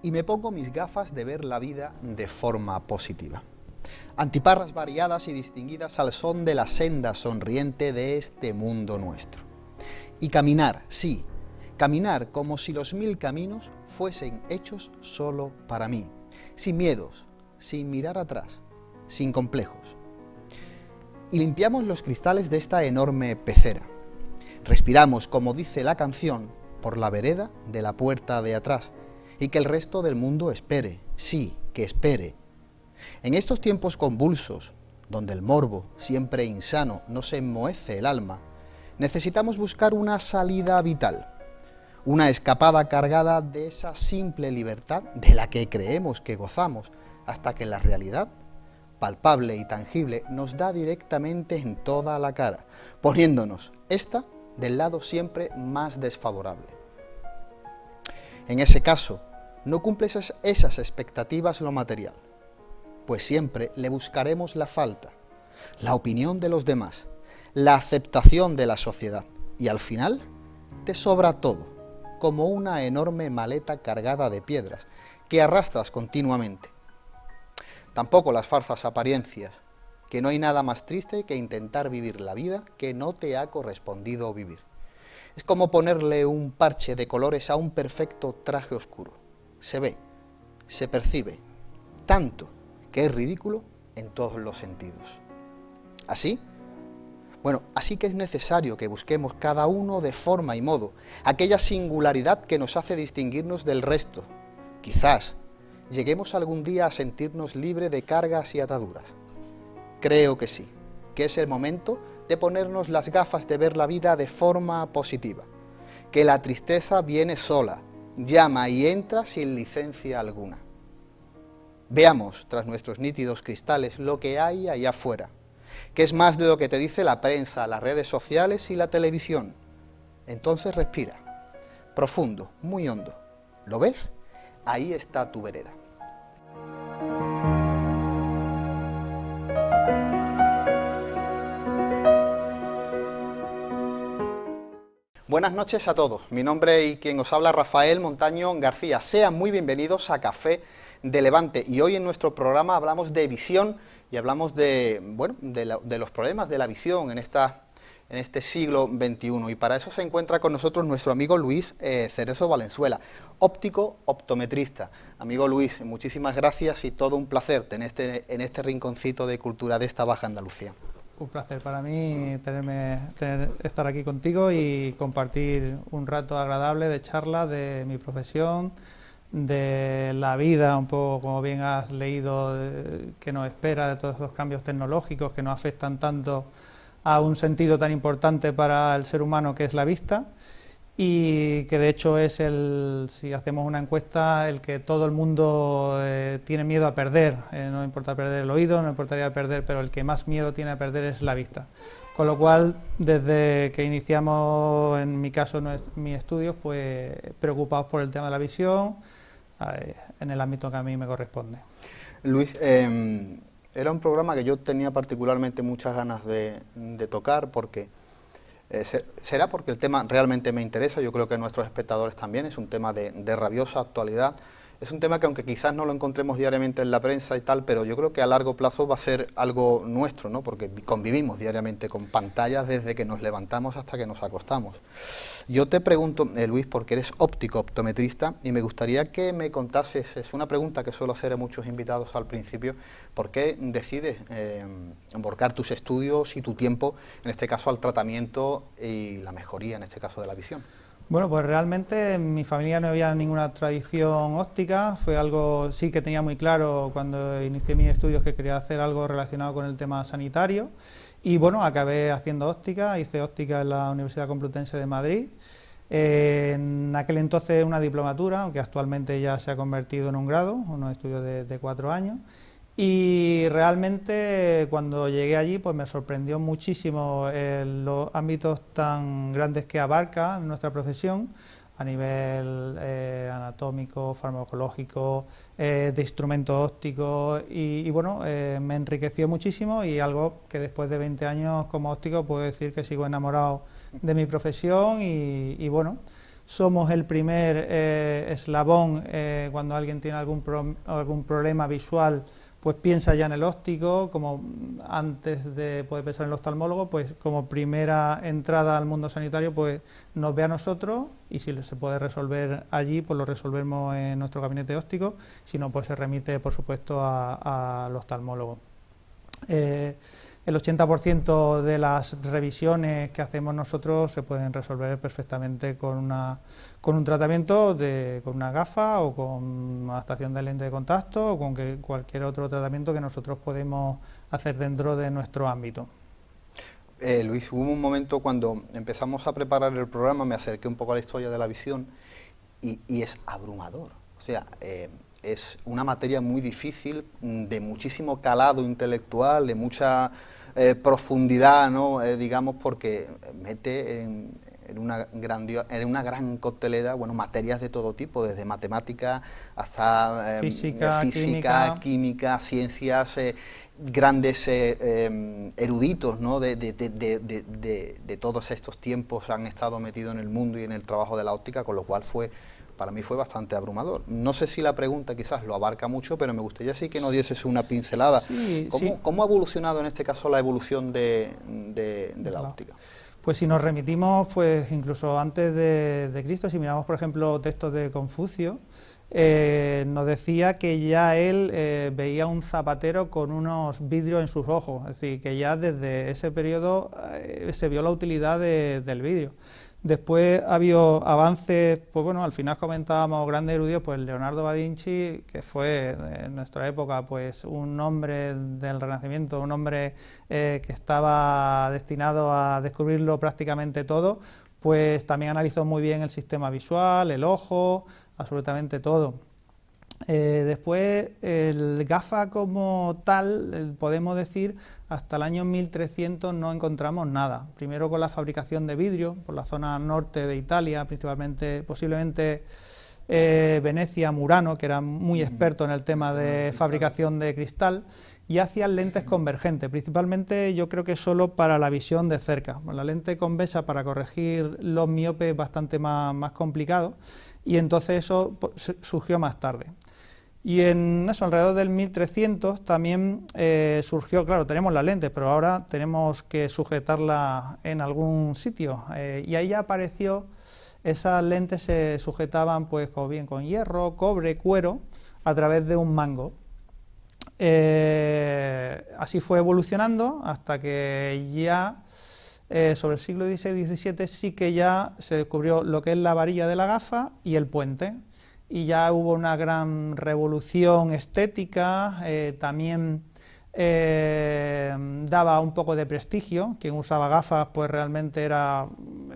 y me pongo mis gafas de ver la vida de forma positiva. Antiparras variadas y distinguidas al son de la senda sonriente de este mundo nuestro. Y caminar, sí, caminar como si los 1000 caminos fuesen hechos solo para mí, sin miedos, sin mirar atrás, sin complejos. Y limpiamos los cristales de esta enorme pecera. Respiramos, como dice la canción, por la vereda de la puerta de atrás, y que el resto del mundo espere, sí, que espere. En estos tiempos convulsos, donde el morbo, siempre insano, nos enmohece el alma, necesitamos buscar una salida vital, una escapada cargada de esa simple libertad de la que creemos que gozamos, hasta que la realidad, palpable y tangible, nos da directamente en toda la cara, poniéndonos esta del lado siempre más desfavorable. En ese caso, no cumple esas expectativas lo material, pues siempre le buscaremos la falta, la opinión de los demás, la aceptación de la sociedad, y al final te sobra todo, como una enorme maleta cargada de piedras que arrastras continuamente. Tampoco las falsas apariencias, que no hay nada más triste que intentar vivir la vida que no te ha correspondido vivir. Es como ponerle un parche de colores a un perfecto traje oscuro. Se ve, se percibe, tanto que es ridículo en todos los sentidos. ¿Así? Bueno, así que es necesario que busquemos cada uno de forma y modo aquella singularidad que nos hace distinguirnos del resto. Quizás lleguemos algún día a sentirnos libres de cargas y ataduras. Creo que sí, que es el momento de ponernos las gafas de ver la vida de forma positiva, que la tristeza viene sola, llama y entra sin licencia alguna. Veamos, tras nuestros nítidos cristales, lo que hay allá afuera, que es más de lo que te dice la prensa, las redes sociales y la televisión. Entonces respira, profundo, muy hondo. ¿Lo ves? Ahí está tu vereda. Buenas noches a todos, mi nombre y quien os habla Rafael Montaño García. Sean muy bienvenidos a Café de Levante y hoy en nuestro programa hablamos de visión y hablamos de los problemas de la visión en este siglo XXI, y para eso se encuentra con nosotros nuestro amigo Luis Cerezo Valenzuela, óptico optometrista. Amigo Luis, muchísimas gracias y todo un placer en este rinconcito de cultura de esta Baja Andalucía. Un placer para mí estar aquí contigo y compartir un rato agradable de charla de mi profesión, de la vida, un poco como bien has leído, que nos espera, de todos los cambios tecnológicos que nos afectan tanto a un sentido tan importante para el ser humano que es la vista, y que de hecho es si hacemos una encuesta, el que todo el mundo tiene miedo a perder. No importa perder el oído, no importaría perder, pero el que más miedo tiene a perder es la vista. Con lo cual, desde que iniciamos, en mi caso, mis estudios, pues preocupados por el tema de la visión, en el ámbito que a mí me corresponde. Luis, era un programa que yo tenía particularmente muchas ganas de tocar, porque será porque el tema realmente me interesa. Yo creo que a nuestros espectadores también. Es un tema de rabiosa actualidad. Es un tema que, aunque quizás no lo encontremos diariamente en la prensa y tal, pero yo creo que a largo plazo va a ser algo nuestro, ¿no? Porque convivimos diariamente con pantallas desde que nos levantamos hasta que nos acostamos. Yo te pregunto, Luis, porque eres óptico optometrista, y me gustaría que me contases, es una pregunta que suelo hacer a muchos invitados al principio, ¿por qué decides emborcar tus estudios y tu tiempo, en este caso, al tratamiento y la mejoría, en este caso, de la visión? Bueno, pues realmente en mi familia no había ninguna tradición óptica. Fue algo sí que tenía muy claro cuando inicié mis estudios, que quería hacer algo relacionado con el tema sanitario, y bueno, acabé haciendo óptica. Hice óptica en la Universidad Complutense de Madrid, en aquel entonces una diplomatura, aunque actualmente ya se ha convertido en un grado, unos estudios de 4 años. Y realmente cuando llegué allí pues me sorprendió muchísimo los ámbitos tan grandes que abarca nuestra profesión a nivel anatómico, farmacológico, de instrumentos ópticos, y bueno, me enriqueció muchísimo, y algo que después de 20 años como óptico puedo decir que sigo enamorado de mi profesión, y bueno, somos el primer eslabón cuando alguien tiene algún problema visual, pues piensa ya en el óptico, como antes de poder pensar en el oftalmólogo, pues como primera entrada al mundo sanitario, pues nos ve a nosotros, y si se puede resolver allí, pues lo resolvemos en nuestro gabinete óptico, si no, pues se remite, por supuesto, al oftalmólogo. El 80% de las revisiones que hacemos nosotros se pueden resolver perfectamente con un tratamiento, con una gafa o con adaptación de lente de contacto o con cualquier otro tratamiento que nosotros podemos hacer dentro de nuestro ámbito. Luis, hubo un momento cuando empezamos a preparar el programa, me acerqué un poco a la historia de la visión y es abrumador. O sea, es una materia muy difícil, de muchísimo calado intelectual, de mucha profundidad, ¿no? Digamos, porque mete en una gran coctelera, bueno, materias de todo tipo, desde matemáticas hasta física, química, ciencias, grandes eruditos, ¿no? de todos estos tiempos han estado metidos en el mundo y en el trabajo de la óptica, con lo cual para mí fue bastante abrumador. No sé si la pregunta quizás lo abarca mucho, pero me gustaría sí que nos dieses una pincelada. Sí, ¿Cómo ha evolucionado en este caso la evolución de la óptica? Pues si nos remitimos, pues incluso antes de Cristo, si miramos por ejemplo textos de Confucio, nos decía que ya él veía un zapatero con unos vidrios en sus ojos, es decir, que ya desde ese periodo se vio la utilidad del vidrio. Después ha habido avances, pues bueno, al final comentábamos grandes eruditos, pues Leonardo da Vinci, que fue en nuestra época pues un hombre del Renacimiento, un hombre que estaba destinado a descubrirlo prácticamente todo, pues también analizó muy bien el sistema visual, el ojo, absolutamente todo. Después el gafa como tal, podemos decir, hasta el año 1300 no encontramos nada. Primero con la fabricación de vidrio, por la zona norte de Italia, principalmente, posiblemente Venecia, Murano, que era muy experto en el tema de fabricación de cristal, y hacían lentes convergentes, principalmente yo creo que solo para la visión de cerca. La lente convexa para corregir los miopes es bastante más complicado, y entonces eso surgió más tarde. Y en eso, alrededor del 1300, también surgió, claro, tenemos la lente, pero ahora tenemos que sujetarla en algún sitio. Y ahí ya apareció, esas lentes se sujetaban pues como bien con hierro, cobre, cuero, a través de un mango. Así fue evolucionando hasta que ya, sobre el siglo XVI-XVII, sí que ya se descubrió lo que es la varilla de la gafa y el puente. Y ya hubo una gran revolución estética, también daba un poco de prestigio. Quien usaba gafas pues realmente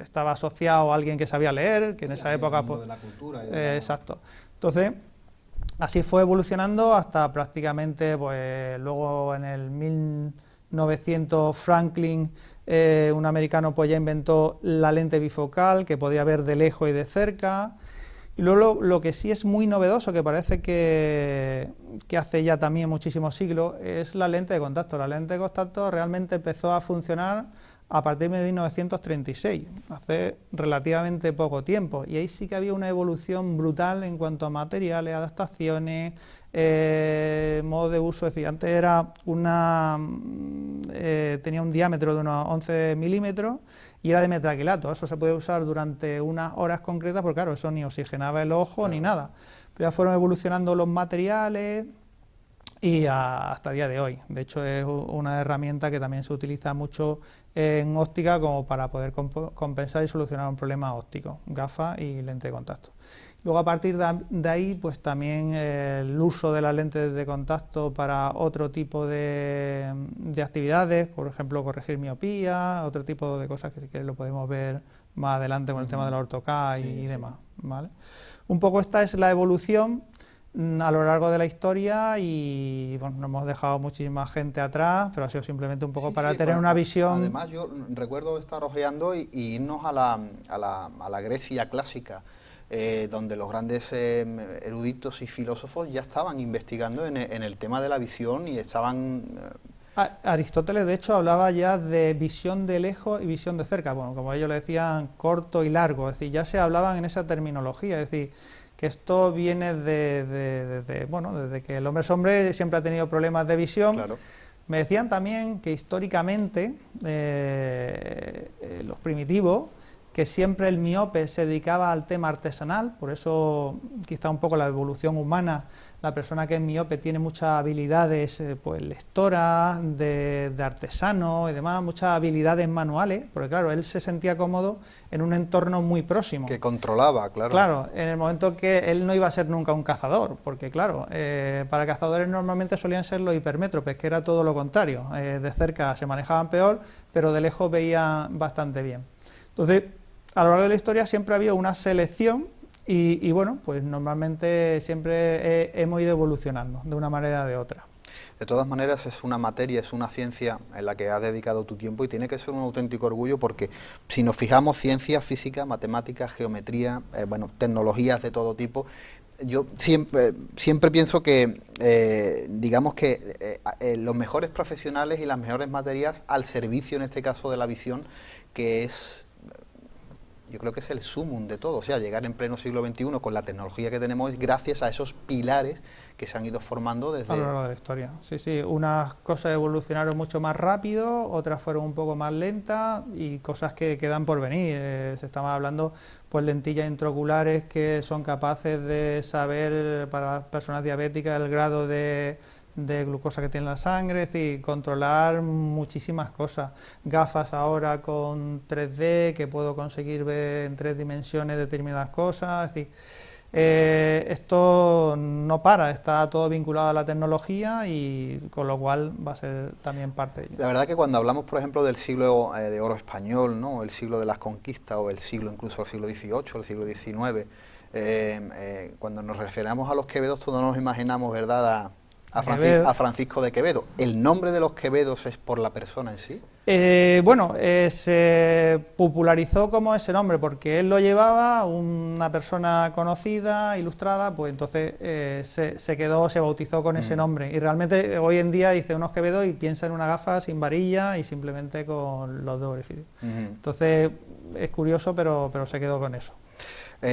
estaba asociado a alguien que sabía leer, que en esa época pues, de la cultura, exacto. Entonces así fue evolucionando hasta prácticamente pues luego en el 1900 Franklin, un americano, pues ya inventó la lente bifocal, que podía ver de lejos y de cerca. Y luego lo que sí es muy novedoso, que parece que hace ya también muchísimos siglos, es la lente de contacto. La lente de contacto realmente empezó a funcionar a partir de 1936, hace relativamente poco tiempo, y ahí sí que había una evolución brutal en cuanto a materiales, adaptaciones, modo de uso. Es decir, antes era tenía un diámetro de unos 11 milímetros y era de metacrilato. Eso se puede usar durante unas horas concretas, porque claro, eso ni oxigenaba el ojo, claro, ni nada. Pero ya fueron evolucionando los materiales y hasta el día de hoy. De hecho, es una herramienta que también se utiliza mucho en óptica como para poder compensar y solucionar un problema óptico, gafas y lente de contacto. Luego, a partir de ahí, pues también el uso de las lentes de contacto para otro tipo de actividades, por ejemplo, corregir miopía, otro tipo de cosas que si quieres lo podemos ver más adelante con el tema de la ortoK y demás, ¿vale? Un poco esta es la evolución a lo largo de la historia, y bueno, nos hemos dejado muchísima gente atrás, pero ha sido simplemente un poco para tener una visión. Además, yo recuerdo estar ojeando y irnos a la Grecia clásica, donde los grandes eruditos y filósofos ya estaban investigando en el tema de la visión y estaban Aristóteles, de hecho, hablaba ya de visión de lejos y visión de cerca. Bueno, como ellos le decían, corto y largo. Es decir, ya se hablaban en esa terminología. Es decir, que esto viene desde que el hombre es hombre, siempre ha tenido problemas de visión. Claro. Me decían también que históricamente los primitivos, que siempre el miope se dedicaba al tema artesanal, por eso quizá un poco la evolución humana, la persona que es miope tiene muchas habilidades pues lectoras, de artesano y demás, muchas habilidades manuales, porque claro, él se sentía cómodo en un entorno muy próximo. Que controlaba, claro. Claro, en el momento que él no iba a ser nunca un cazador, porque claro, para cazadores normalmente solían ser los hipermétropes, que era todo lo contrario, de cerca se manejaban peor, pero de lejos veían bastante bien. Entonces, a lo largo de la historia siempre ha habido una selección y bueno, pues normalmente siempre hemos ido evolucionando de una manera o de otra. De todas maneras es una materia, es una ciencia en la que has dedicado tu tiempo y tiene que ser un auténtico orgullo porque si nos fijamos ciencia, física, matemáticas, geometría, bueno, tecnologías de todo tipo, yo siempre pienso que, digamos que los mejores profesionales y las mejores materias al servicio, en este caso, de la visión, que es... Yo creo que es el sumum de todo, o sea, llegar en pleno siglo XXI con la tecnología que tenemos hoy gracias a esos pilares que se han ido formando desde... A lo largo de la historia, sí, sí, unas cosas evolucionaron mucho más rápido, otras fueron un poco más lentas y cosas que quedan por venir. Se estaba hablando, pues, lentillas intraoculares que son capaces de saber para las personas diabéticas el grado de glucosa que tiene la sangre, es decir, controlar muchísimas cosas. Gafas ahora con 3D, que puedo conseguir ver en 3 dimensiones determinadas cosas, es decir, esto no para, está todo vinculado a la tecnología y con lo cual va a ser también parte de ello. La verdad que cuando hablamos, por ejemplo, del siglo de oro español, ¿no?, el siglo de las conquistas, o el siglo, incluso el siglo XVIII, el siglo XIX, cuando nos referamos a los Quevedos, todos nos imaginamos, ¿verdad?, a Francisco de Quevedo. ¿El nombre de los Quevedos es por la persona en sí? Bueno, se popularizó como ese nombre porque él lo llevaba, una persona conocida, ilustrada, pues entonces se bautizó con ese nombre. Y realmente hoy en día dice unos Quevedos y piensa en una gafa sin varilla y simplemente con los dos orificios. Entonces es curioso, pero se quedó con eso.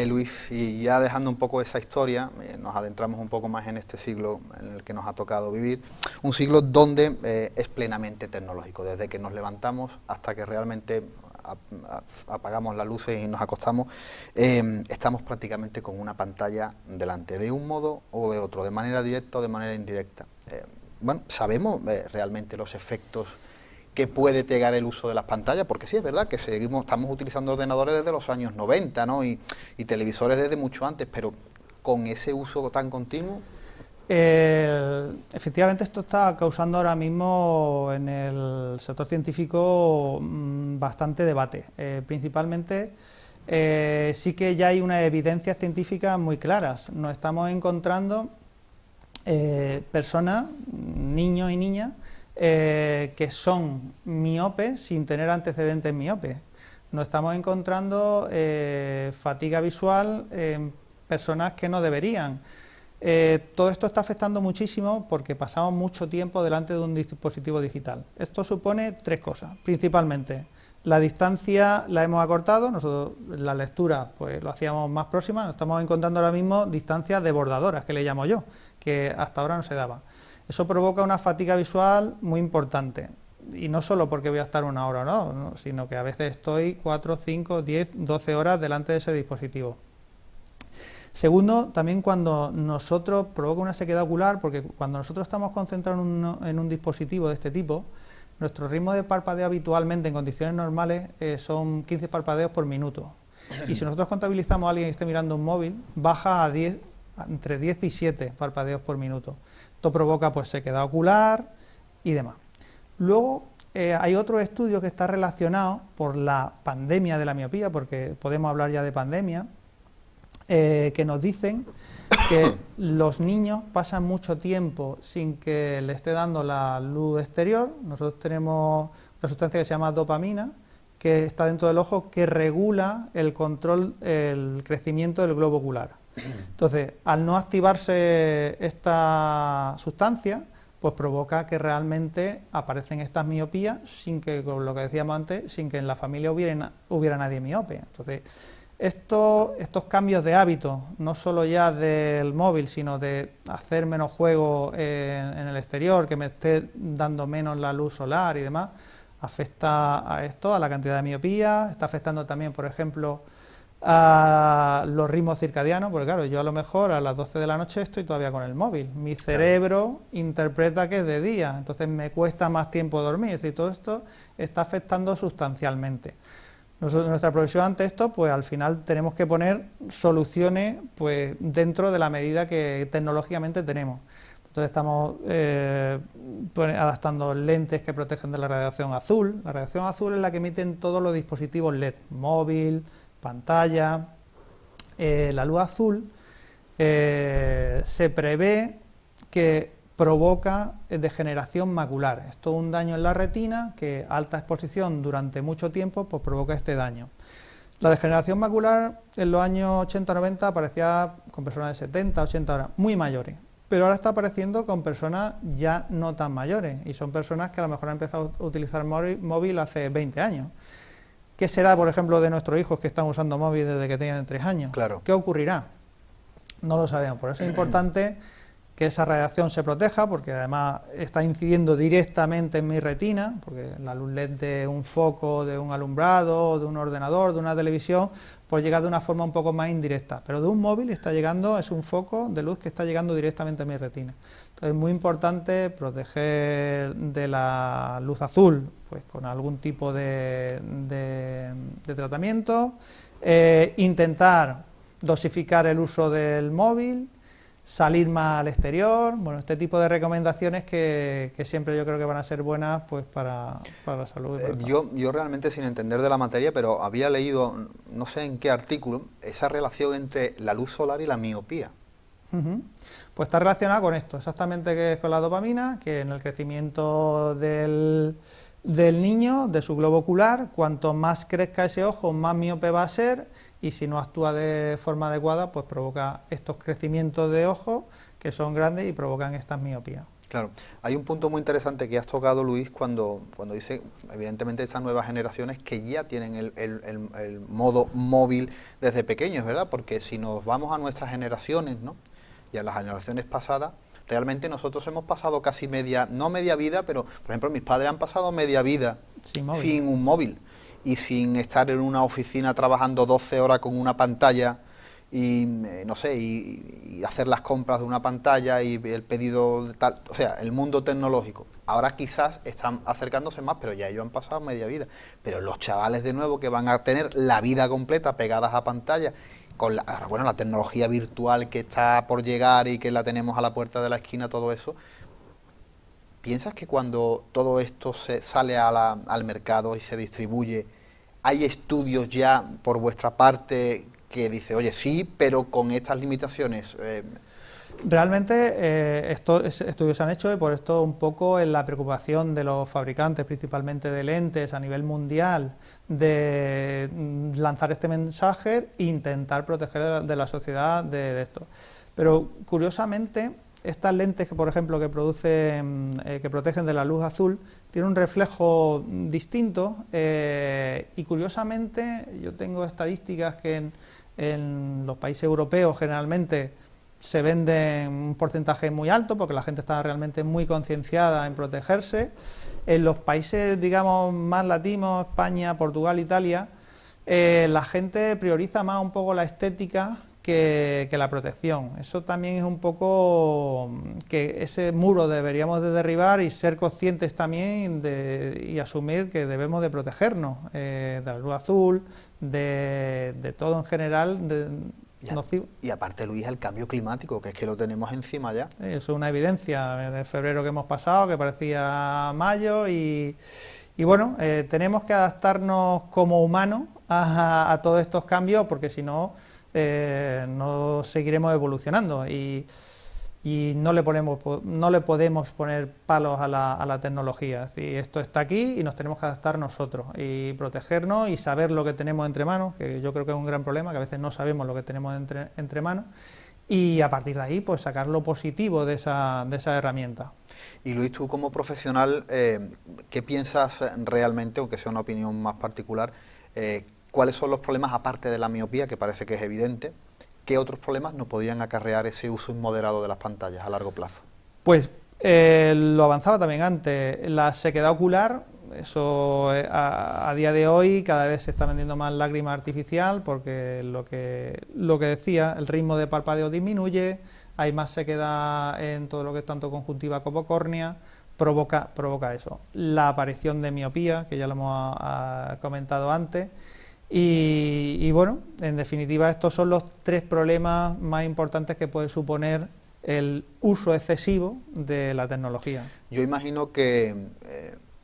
Luis, y ya dejando un poco esa historia, nos adentramos un poco más en este siglo en el que nos ha tocado vivir, un siglo donde es plenamente tecnológico, desde que nos levantamos hasta que realmente apagamos las luces y nos acostamos, estamos prácticamente con una pantalla delante, de un modo o de otro, de manera directa o de manera indirecta. Bueno, sabemos realmente los efectos que puede llegar el uso de las pantallas, porque sí es verdad que estamos utilizando ordenadores desde los años 90, ¿no?, y televisores desde mucho antes, pero con ese uso tan continuo... Efectivamente esto está causando ahora mismo en el sector científico bastante debate, principalmente sí que ya hay unas evidencias científicas muy claras. Nos estamos encontrando personas, niños y niñas, que son miopes sin tener antecedentes miopes. Nos estamos encontrando fatiga visual en personas que no deberían. Todo esto está afectando muchísimo porque pasamos mucho tiempo delante de un dispositivo digital. Esto supone 3 cosas, principalmente. La distancia la hemos acortado, nosotros la lectura pues lo hacíamos más próxima, nos estamos encontrando ahora mismo distancias desbordadoras, que le llamo yo, que hasta ahora no se daba. Eso provoca una fatiga visual muy importante, y no solo porque voy a estar 1 hora o no, sino que a veces estoy 4, 5, 10, 12 horas delante de ese dispositivo. Segundo, también cuando nosotros provoca una sequedad ocular, porque cuando nosotros estamos concentrados en un dispositivo de este tipo, nuestro ritmo de parpadeo habitualmente en condiciones normales son 15 parpadeos por minuto. Y si nosotros contabilizamos a alguien que esté mirando un móvil, baja a entre 10 y 7 parpadeos por minuto. Esto provoca pues sequedad ocular y demás. Luego hay otro estudio que está relacionado por la pandemia de la miopía, porque podemos hablar ya de pandemia, que nos dicen que los niños pasan mucho tiempo sin que le esté dando la luz exterior. Nosotros tenemos una sustancia que se llama dopamina, que está dentro del ojo, que regula el control, el crecimiento del globo ocular. Entonces, al no activarse esta sustancia, pues provoca que realmente aparecen estas miopías sin que, con lo que decíamos antes, sin que en la familia hubiera nadie miope. Entonces, estos cambios de hábitos, no solo ya del móvil, sino de hacer menos juego en el exterior, que me esté dando menos la luz solar y demás, afecta a esto, a la cantidad de miopía, está afectando también, por ejemplo, a los ritmos circadianos, porque claro, yo a lo mejor a las 12 de la noche estoy todavía con el móvil, mi cerebro interpreta que es de día, entonces me cuesta más tiempo dormir, es decir, todo esto está afectando sustancialmente. Nuestra profesión ante esto, pues al final tenemos que poner soluciones pues dentro de la medida que tecnológicamente tenemos. Entonces estamos adaptando lentes que protegen de la radiación azul. La radiación azul es la que emiten todos los dispositivos LED, móvil, pantalla. La luz azul se prevé que provoca degeneración macular. Esto es un daño en la retina que a alta exposición durante mucho tiempo pues provoca este daño. La degeneración macular en los años 80-90 aparecía con personas de 70, 80 horas, muy mayores, pero ahora está apareciendo con personas ya no tan mayores y son personas que a lo mejor han empezado a utilizar móvil hace 20 años. ¿Qué será, por ejemplo, de nuestros hijos que están usando móvil desde que tienen 3 años? Claro. ¿Qué ocurrirá? No lo sabemos, por eso es importante que esa radiación se proteja, porque además está incidiendo directamente en mi retina, porque la luz LED de un foco, de un alumbrado, de un ordenador, de una televisión, pues llega de una forma un poco más indirecta, pero de un móvil está llegando, es un foco de luz que está llegando directamente a mi retina. Entonces es muy importante proteger de la luz azul, pues con algún tipo de tratamiento, intentar dosificar el uso del móvil, salir más al exterior, bueno, este tipo de recomendaciones que siempre yo creo que van a ser buenas pues para la salud. Yo realmente sin entender de la materia, pero había leído, no sé en qué artículo, esa relación entre la luz solar y la miopía. Pues está relacionada con esto, exactamente, que es con la dopamina, que en el crecimiento del niño, de su globo ocular, cuanto más crezca ese ojo, más miope va a ser, y si no actúa de forma adecuada, pues provoca estos crecimientos de ojos que son grandes y provocan estas miopías. Claro, hay un punto muy interesante que has tocado, Luis, cuando dice, evidentemente, estas nuevas generaciones que ya tienen el modo móvil desde pequeños, ¿verdad? Porque si nos vamos a nuestras generaciones, ¿no? Y a las generaciones pasadas, realmente nosotros hemos pasado casi no media vida, pero, por ejemplo, mis padres han pasado media vida sin un móvil y sin estar en una oficina trabajando 12 horas con una pantalla y, no sé, y hacer las compras de una pantalla y el pedido de tal, o sea, el mundo tecnológico. Ahora quizás están acercándose más, pero ya ellos han pasado media vida. Pero los chavales de nuevo que van a tener la vida completa pegadas a pantalla, con la tecnología virtual que está por llegar y que la tenemos a la puerta de la esquina, todo eso, ¿piensas que cuando todo esto se sale al mercado y se distribuye, hay estudios ya por vuestra parte que dice, oye, sí, pero con estas limitaciones? Realmente estos estudios se han hecho y por esto un poco en la preocupación de los fabricantes, principalmente de lentes a nivel mundial, de lanzar este mensaje e intentar proteger de la sociedad de esto. Pero curiosamente, estas lentes que, por ejemplo, que protegen de la luz azul, tienen un reflejo distinto y curiosamente yo tengo estadísticas que en los países europeos generalmente se venden un porcentaje muy alto porque la gente está realmente muy concienciada en protegerse. En los países, digamos, más latinos, España, Portugal, Italia, la gente prioriza más un poco la estética que la protección. Eso también es un poco que ese muro deberíamos de derribar y ser conscientes también y asumir que debemos de protegernos de la luz azul, de todo en general, nocivo. Y aparte, Luis, el cambio climático, que es que lo tenemos encima ya. Eso es una evidencia de febrero que hemos pasado, que parecía mayo y bueno, tenemos que adaptarnos como humanos a todos estos cambios porque si no, no seguiremos evolucionando y no le podemos poner palos a la tecnología. Es decir, esto está aquí y nos tenemos que adaptar nosotros y protegernos y saber lo que tenemos entre manos, que yo creo que es un gran problema, que a veces no sabemos lo que tenemos entre manos, y a partir de ahí pues sacar lo positivo de esa herramienta. Y Luis, tú como profesional, ¿qué piensas realmente, aunque sea una opinión más particular, cuáles son los problemas, aparte de la miopía, que parece que es evidente, qué otros problemas nos podrían acarrear ese uso inmoderado de las pantallas a largo plazo? Pues lo avanzaba también antes, la sequedad ocular, eso a día de hoy cada vez se está vendiendo más lágrima artificial porque lo que decía, el ritmo de parpadeo disminuye, hay más sequedad en todo lo que es tanto conjuntiva como córnea, provoca eso. La aparición de miopía, que ya lo hemos comentado antes, y bueno, en definitiva estos son los 3 problemas más importantes que puede suponer el uso excesivo de la tecnología. Yo imagino que,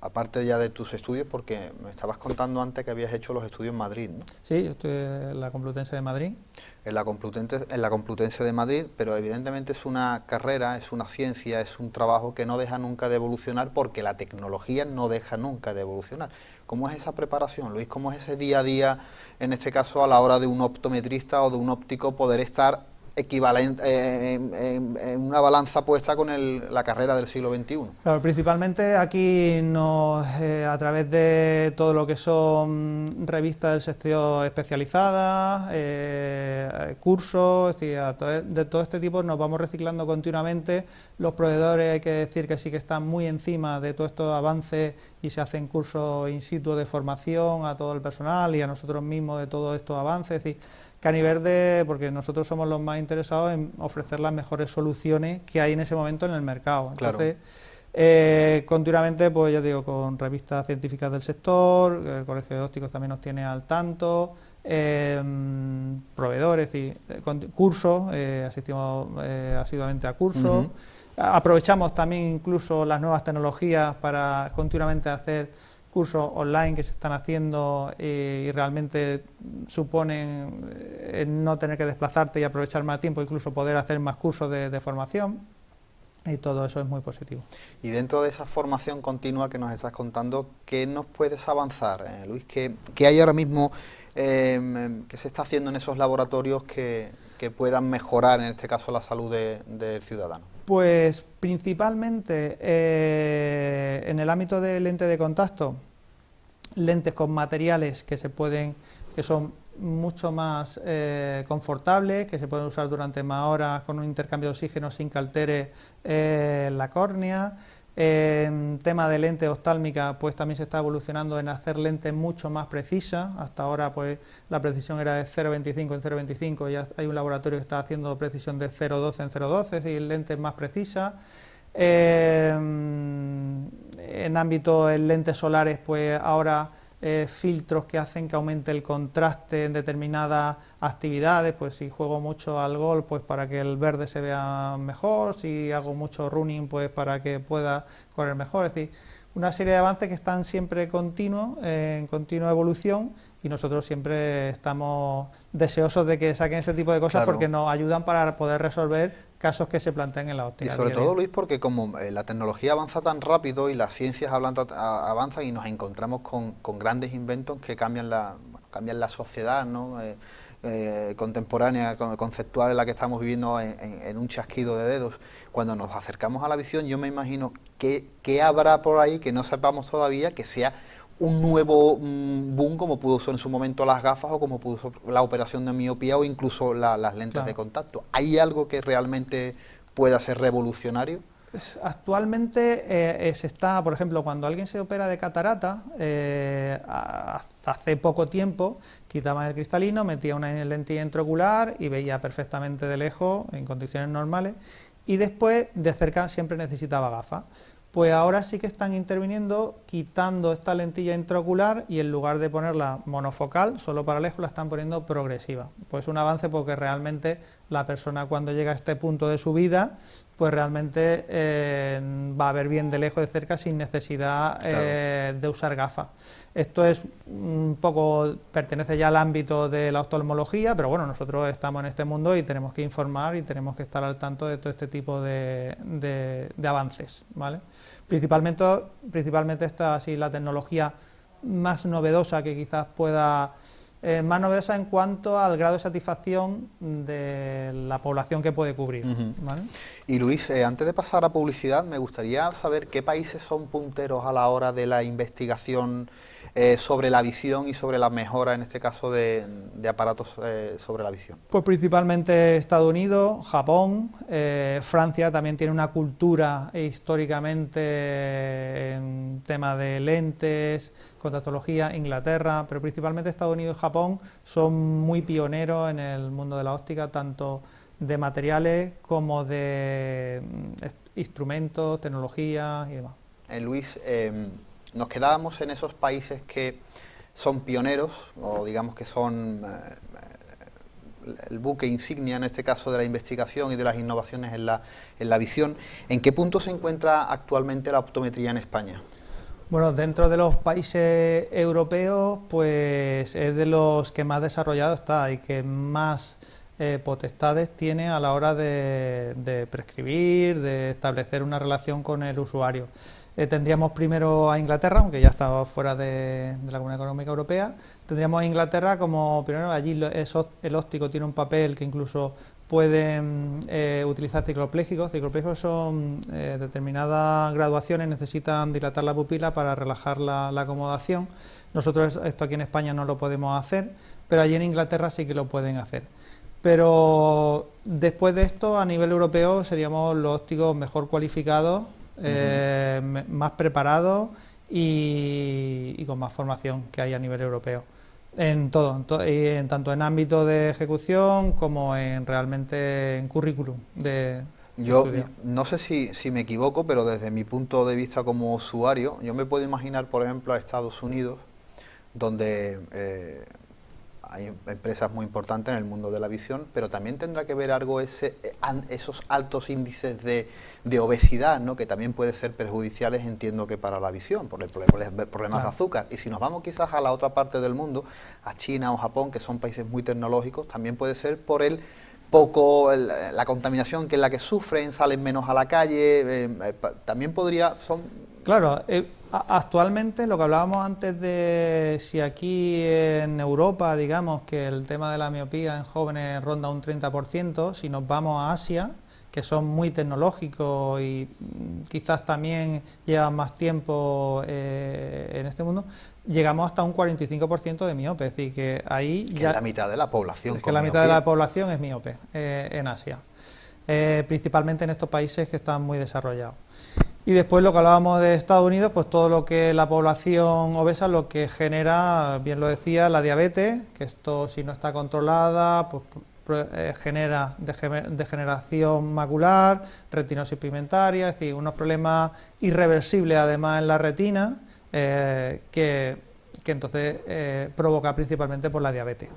aparte ya de tus estudios, porque me estabas contando antes que habías hecho los estudios en Madrid, ¿no? Sí, yo estoy en la Complutense de Madrid. En la Complutense de Madrid, pero evidentemente es una carrera, es una ciencia, es un trabajo que no deja nunca de evolucionar, porque la tecnología no deja nunca de evolucionar. ¿Cómo es esa preparación, Luis? ¿Cómo es ese día a día, en este caso a la hora de un optometrista o de un óptico, poder estar equivalente en una balanza puesta con la carrera del siglo XXI? Claro, principalmente aquí a través de todo lo que son revistas del sector especializadas, cursos, es decir, de todo este tipo nos vamos reciclando continuamente. Los proveedores, hay que decir que sí que están muy encima de todos estos avances y se hacen cursos in situ de formación a todo el personal y a nosotros mismos de todos estos avances. Es decir, que a nivel porque nosotros somos los más interesados en ofrecer las mejores soluciones que hay en ese momento en el mercado. Entonces, continuamente, pues ya digo, con revistas científicas del sector, el Colegio de Ópticos también nos tiene al tanto, proveedores, y cursos, asistimos asiduamente a cursos. Aprovechamos también incluso las nuevas tecnologías para continuamente hacer cursos online que se están haciendo y realmente suponen no tener que desplazarte y aprovechar más tiempo, incluso poder hacer más cursos de formación, y todo eso es muy positivo. Y dentro de esa formación continua que nos estás contando, ¿qué nos puedes avanzar, Luis? ¿Qué hay ahora mismo que se está haciendo en esos laboratorios que puedan mejorar, en este caso, la salud del ciudadano? Pues principalmente en el ámbito de lente de contacto, lentes con materiales que son mucho más confortables, que se pueden usar durante más horas con un intercambio de oxígeno sin que altere la córnea. En tema de lente oftálmica, pues también se está evolucionando en hacer lentes mucho más precisas. Hasta ahora, pues la precisión era de 0,25 en 0,25, ya hay un laboratorio que está haciendo precisión de 0,12 en 0,12, es decir, lentes más precisas. En ámbito de lentes solares, pues ahora filtros que hacen que aumente el contraste en determinadas actividades, pues si juego mucho al golf, pues para que el verde se vea mejor, si hago mucho running, pues para que pueda correr mejor. Es decir, una serie de avances que están siempre en continua evolución, y nosotros siempre estamos deseosos de que saquen ese tipo de cosas, claro, porque nos ayudan para poder resolver casos que se planteen en la óptica. Y sobre todo, Luis, porque como la tecnología avanza tan rápido y las ciencias avanzan y nos encontramos con grandes inventos que cambian la sociedad, ¿no? Contemporánea, conceptual, en la que estamos viviendo en un chasquido de dedos. Cuando nos acercamos a la visión, yo me imagino que habrá por ahí que no sepamos todavía, que sea un nuevo boom, como pudo ser en su momento las gafas, o como pudo ser la operación de miopía, o incluso las lentes, claro, de contacto. ¿Hay algo que realmente pueda ser revolucionario? Actualmente se está, por ejemplo, cuando alguien se opera de catarata, hace poco tiempo quitaban el cristalino, metía una lentilla intraocular y veía perfectamente de lejos en condiciones normales, y después de cerca siempre necesitaba gafas. Pues ahora sí que están interviniendo, quitando esta lentilla intraocular, y en lugar de ponerla monofocal, solo para lejos, la están poniendo progresiva. Pues un avance, porque realmente la persona, cuando llega a este punto de su vida, pues realmente va a ver bien de lejos, de cerca, sin necesidad, claro, de usar gafas. Esto es un poco, pertenece ya al ámbito de la oftalmología, pero bueno, nosotros estamos en este mundo y tenemos que informar y tenemos que estar al tanto de todo este tipo de avances, ¿vale? Principalmente esta, así, la tecnología más novedosa que quizás pueda... más novedosa en cuanto al grado de satisfacción de la población que puede cubrir, ¿vale? Y Luis, antes de pasar a publicidad, me gustaría saber qué países son punteros a la hora de la investigación sobre la visión y sobre la mejora, en este caso, de aparatos sobre la visión. Pues principalmente Estados Unidos, Japón, Francia también tiene una cultura históricamente en tema de lentes, contactología, Inglaterra, pero principalmente Estados Unidos y Japón son muy pioneros en el mundo de la óptica, tanto de materiales como de instrumentos, tecnología y demás. Luis, nos quedábamos en esos países que son pioneros, o digamos que son el buque insignia, en este caso, de la investigación y de las innovaciones en la visión. ¿En qué punto se encuentra actualmente la optometría en España? Bueno, dentro de los países europeos, pues es de los que más desarrollado está y que más potestades tiene a la hora de prescribir, de establecer una relación con el usuario. Tendríamos primero a Inglaterra, aunque ya estaba fuera de la Comunidad Económica Europea. Tendríamos a Inglaterra como primero, allí el óptico tiene un papel que incluso pueden utilizar ciclopléjicos. Ciclopléjicos son determinadas graduaciones, necesitan dilatar la pupila para relajar la acomodación. Nosotros esto aquí en España no lo podemos hacer, pero allí en Inglaterra sí que lo pueden hacer. Pero después de esto, a nivel europeo, seríamos los ópticos mejor cualificados, más preparados y con más formación que hay a nivel europeo. En todo, tanto en ámbito de ejecución como realmente en currículum de Yo estudio. no sé si me equivoco, pero desde mi punto de vista como usuario, yo me puedo imaginar, por ejemplo, a Estados Unidos, donde hay empresas muy importantes en el mundo de la visión, pero también tendrá que ver algo esos altos índices de obesidad, ¿no?, que también puede ser perjudiciales, entiendo que para la visión, por los problemas de azúcar. Y si nos vamos quizás a la otra parte del mundo, a China o Japón, que son países muy tecnológicos, también puede ser por la contaminación que es la que sufren, salen menos a la calle, también son... Claro, actualmente lo que hablábamos antes de si aquí en Europa, digamos que el tema de la miopía en jóvenes ronda un 30%, si nos vamos a Asia, que son muy tecnológicos y quizás también llevan más tiempo en este mundo, llegamos hasta un 45% de miope, es decir, que ahí que ya... es la mitad de la población. Es que la mitad de la población es miope en Asia, principalmente en estos países que están muy desarrollados. Y después lo que hablábamos de Estados Unidos, pues todo lo que la población obesa, lo que genera, bien lo decía, la diabetes, que esto si no está controlada, pues genera degeneración macular, retinosis pigmentaria, es decir, unos problemas irreversibles además en la retina, que entonces provoca principalmente por la diabetes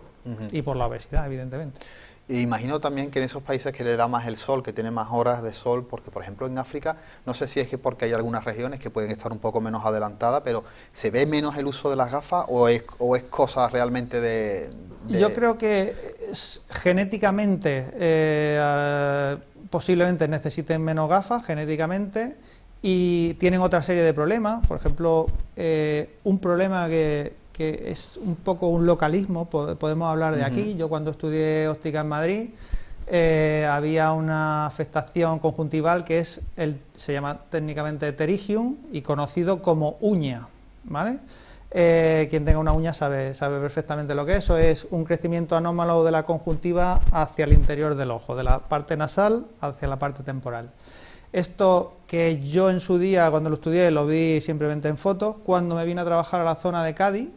y por la obesidad, evidentemente. Y imagino también que en esos países que le da más el sol, que tiene más horas de sol, porque por ejemplo en África, no sé si es que porque hay algunas regiones que pueden estar un poco menos adelantadas, pero ¿se ve menos el uso de las gafas o es cosa realmente de...? Yo creo que genéticamente posiblemente necesiten menos gafas, genéticamente, y tienen otra serie de problemas. Por ejemplo, un problema que es un poco un localismo, podemos hablar de aquí. Yo cuando estudié óptica en Madrid había una afectación conjuntival que se llama técnicamente pterygium y conocido como uña, ¿vale? Quien tenga una uña sabe perfectamente lo que es. Eso es un crecimiento anómalo de la conjuntiva hacia el interior del ojo, de la parte nasal hacia la parte temporal. Esto que yo en su día, cuando lo estudié, lo vi simplemente en fotos. Cuando me vine a trabajar a la zona de Cádiz,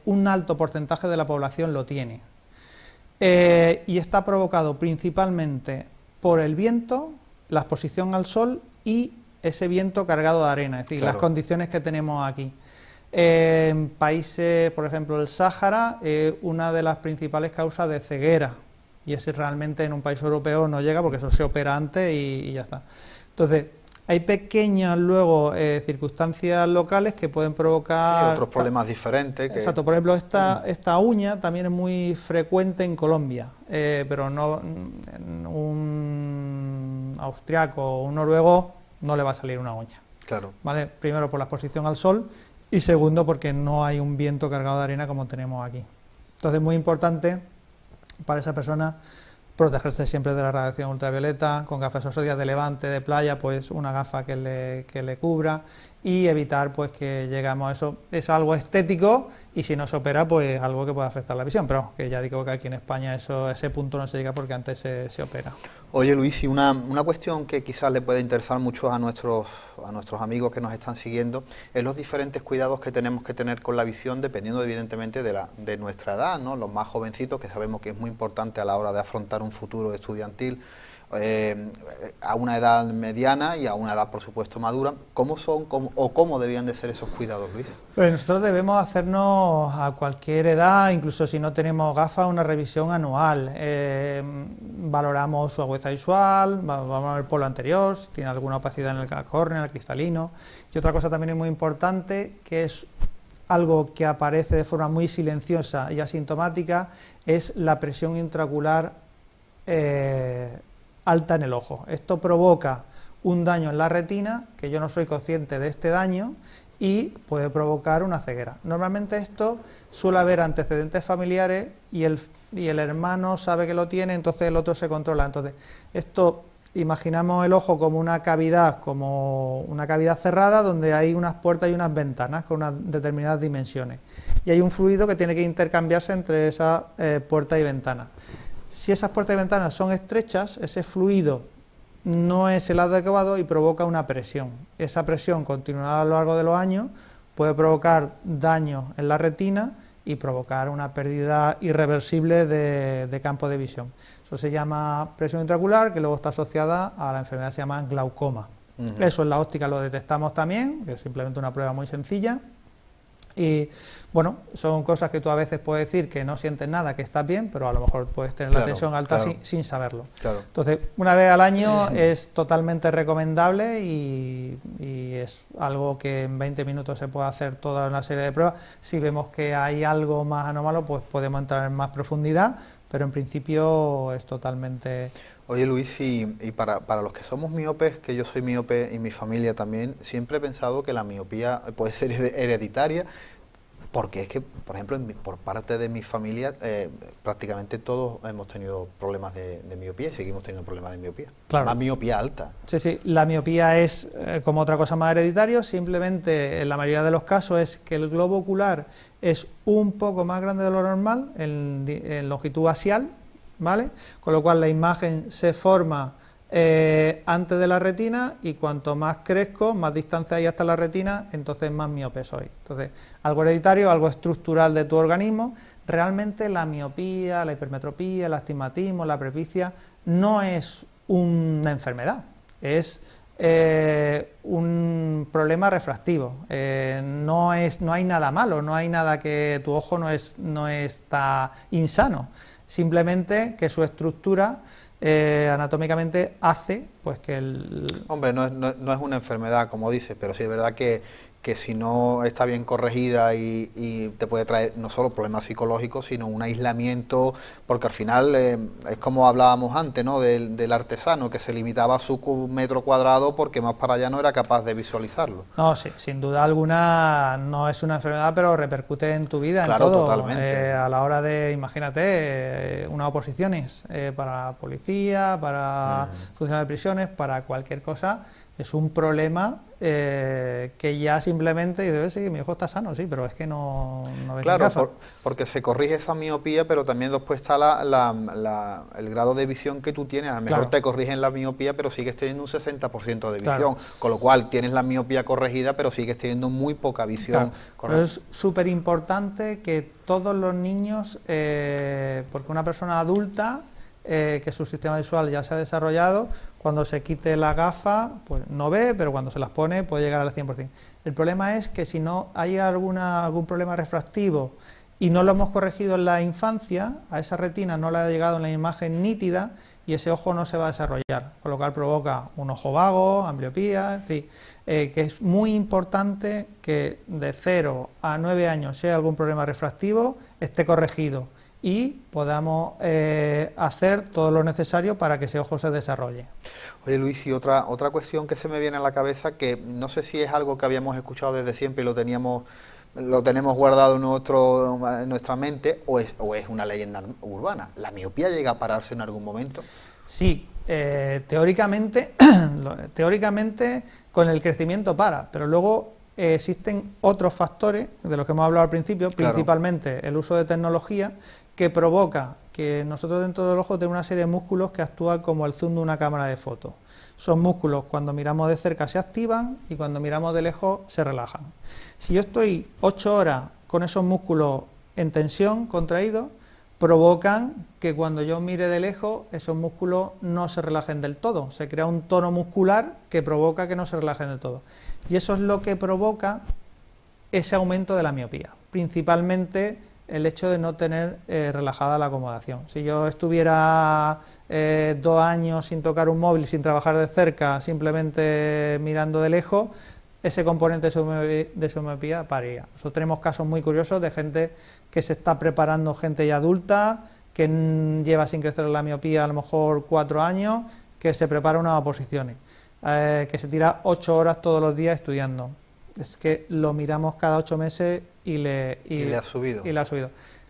un alto porcentaje de la población lo tiene. Y está provocado principalmente por el viento, la exposición al sol y ese viento cargado de arena, es decir, claro, las condiciones que tenemos aquí. En países, por ejemplo, el Sáhara, una de las principales causas de ceguera, y ese realmente en un país europeo no llega porque eso se opera antes y ya está. Entonces, hay pequeñas luego circunstancias locales que pueden provocar... Sí, otros problemas diferentes. Exacto, por ejemplo, esta uña también es muy frecuente en Colombia, pero no en un austriaco o un noruego no le va a salir una uña. Claro. ¿Vale? Primero por la exposición al sol y segundo porque no hay un viento cargado de arena como tenemos aquí. Entonces es muy importante para esa persona protegerse siempre de la radiación ultravioleta, con gafas esos días de levante, de playa, pues una gafa que le cubra, y evitar pues que lleguemos a eso. Es algo estético y si no se opera, pues algo que pueda afectar la visión, pero que ya digo que aquí en España ese punto no se llega porque antes se opera. Oye Luis, y una cuestión que quizás le puede interesar mucho a nuestros amigos que nos están siguiendo es los diferentes cuidados que tenemos que tener con la visión dependiendo evidentemente de nuestra edad, ¿no? Los más jovencitos, que sabemos que es muy importante a la hora de afrontar un futuro estudiantil, a una edad mediana y a una edad por supuesto madura. ¿Cómo debían de ser esos cuidados, Luis? Pues nosotros debemos hacernos a cualquier edad, incluso si no tenemos gafas, una revisión anual. Valoramos su agudeza visual, vamos a ver por lo anterior, si tiene alguna opacidad en el córnea, en el cristalino. Y otra cosa también es muy importante, que es algo que aparece de forma muy silenciosa y asintomática, es la presión intraocular alta en el ojo. Esto provoca un daño en la retina, que yo no soy consciente de este daño, y puede provocar una ceguera. Normalmente esto suele haber antecedentes familiares y el hermano sabe que lo tiene, entonces el otro se controla. Entonces, esto, imaginamos el ojo como una cavidad cerrada donde hay unas puertas y unas ventanas con unas determinadas dimensiones. Y hay un fluido que tiene que intercambiarse entre esas puertas y ventanas. Si esas puertas y ventanas son estrechas, ese fluido no es el adecuado y provoca una presión. Esa presión continuada a lo largo de los años puede provocar daño en la retina y provocar una pérdida irreversible de campo de visión. Eso se llama presión intraocular, que luego está asociada a la enfermedad que se llama glaucoma. Eso en la óptica lo detectamos también, que es simplemente una prueba muy sencilla. Y bueno, son cosas que tú a veces puedes decir que no sientes nada, que estás bien, pero a lo mejor puedes tener la tensión alta sin saberlo. Entonces, una vez al año es totalmente recomendable y es algo que en 20 minutos se puede hacer toda una serie de pruebas. Si vemos que hay algo más anómalo, pues podemos entrar en más profundidad, pero en principio es totalmente... Oye Luis, y para los que somos miopes, que yo soy miope y mi familia también, siempre he pensado que la miopía puede ser hereditaria, porque es que, por ejemplo, por parte de mi familia, prácticamente todos hemos tenido problemas de miopía y seguimos teniendo problemas de miopía. Claro. Más miopía alta. Sí, la miopía es como otra cosa más hereditaria, simplemente en la mayoría de los casos es que el globo ocular es un poco más grande de lo normal en longitud axial, ¿vale? Con lo cual la imagen se forma antes de la retina y cuanto más crezco, más distancia hay hasta la retina, entonces más miope soy. Entonces, algo hereditario, algo estructural de tu organismo. Realmente la miopía, la hipermetropía, el astigmatismo, la presbicia no es una enfermedad, es un problema refractivo. No hay nada malo, no hay nada que tu ojo no está insano. Simplemente que su estructura anatómicamente hace pues que el... Hombre, no es una enfermedad, como dices, pero sí es verdad que si no está bien corregida y te puede traer no solo problemas psicológicos, sino un aislamiento, porque al final es como hablábamos antes, ¿no? Del artesano que se limitaba a su metro cuadrado porque más para allá no era capaz de visualizarlo. No, sí, sin duda alguna no es una enfermedad, pero repercute en tu vida, claro, en todo. Totalmente. A la hora de, imagínate, unas oposiciones para la policía, para funcionarios de prisiones, para cualquier cosa, es un problema que ya simplemente dice, sí, mi ojo está sano, sí, pero es que no ves claro, gafas. Porque se corrige esa miopía, pero también después está el grado de visión que tú tienes. A lo mejor te corrigen la miopía, pero sigues teniendo un 60% de visión, con lo cual tienes la miopía corregida, pero sigues teniendo muy poca visión. Pero es súper importante que todos los niños, porque una persona adulta, que su sistema visual ya se ha desarrollado, cuando se quite la gafa, pues no ve, pero cuando se las pone puede llegar al 100%. El problema es que si no hay algún problema refractivo y no lo hemos corregido en la infancia, a esa retina no le ha llegado en la imagen nítida y ese ojo no se va a desarrollar, con lo cual provoca un ojo vago, ambliopía, es decir, que es muy importante que de 0 a 9 años, si hay algún problema refractivo, esté corregido y podamos hacer todo lo necesario para que ese ojo se desarrolle. Oye Luis, y otra cuestión que se me viene a la cabeza, que no sé si es algo que habíamos escuchado desde siempre y lo teníamos lo tenemos guardado en nuestra mente o es una leyenda urbana. ¿La miopía llega a pararse en algún momento? Sí, teóricamente, teóricamente con el crecimiento para, pero luego existen otros factores de los que hemos hablado al principio, principalmente el uso de tecnología, que provoca que nosotros dentro del ojo tenemos una serie de músculos que actúan como el zoom de una cámara de fotos. Son músculos cuando miramos de cerca se activan y cuando miramos de lejos se relajan. Si yo estoy 8 horas con esos músculos en tensión, contraídos, provocan que cuando yo mire de lejos esos músculos no se relajen del todo. Se crea un tono muscular que provoca que no se relajen del todo. Y eso es lo que provoca ese aumento de la miopía. Principalmente el hecho de no tener relajada la acomodación. Si yo estuviera 2 años sin tocar un móvil, sin trabajar de cerca, simplemente mirando de lejos, ese componente de su miopía pararía. Nosotros tenemos casos muy curiosos de gente que se está preparando, gente ya adulta, que lleva sin crecer la miopía a lo mejor 4 años, que se prepara unas oposiciones, que se tira 8 horas todos los días estudiando. Es que lo miramos cada 8 meses y le ha subido.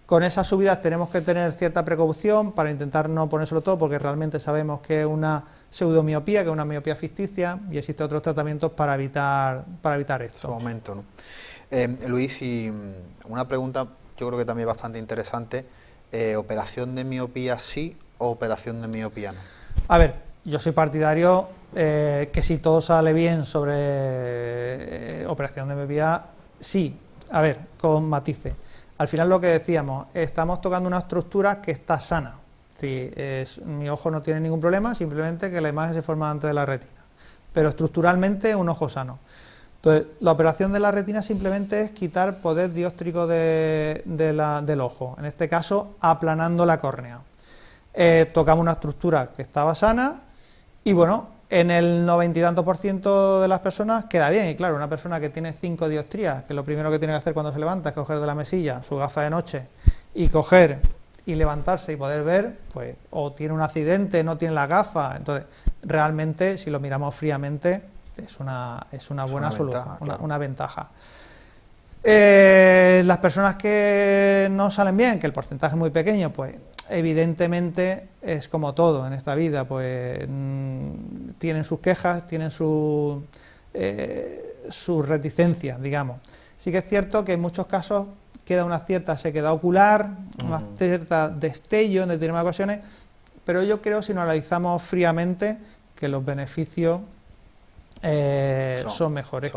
Con esas subidas tenemos que tener cierta precaución para intentar no ponérselo todo, porque realmente sabemos que es una pseudomiopía, que es una miopía ficticia, y existen otros tratamientos para evitar esto. Un momento, ¿no? Luis, y una pregunta yo creo que también bastante interesante, ¿operación de miopía sí o operación de miopía no? A ver, yo soy partidario que si todo sale bien sobre operación de miopía, sí, a ver, con matices. Al final lo que decíamos, estamos tocando una estructura que está sana. Mi ojo no tiene ningún problema, simplemente que la imagen se forma antes de la retina. Pero estructuralmente un ojo sano. Entonces, la operación de la retina simplemente es quitar poder dióptrico del ojo, en este caso aplanando la córnea. Tocamos una estructura que estaba sana y bueno, en el 90 y tantos % de las personas queda bien. Y claro, una persona que tiene 5 dioptrías, que lo primero que tiene que hacer cuando se levanta es coger de la mesilla su gafa de noche y coger y levantarse y poder ver, pues o tiene un accidente, no tiene la gafa. Entonces, realmente, si lo miramos fríamente, es una buena solución, una ventaja. Las personas que no salen bien, que el porcentaje es muy pequeño, pues evidentemente es como todo en esta vida, pues tienen sus quejas, tienen sus reticencias, digamos. Sí que es cierto que en muchos casos queda una cierta sequedad ocular, una cierta destello en determinadas ocasiones, pero yo creo, si nos analizamos fríamente, que los beneficios son mejores,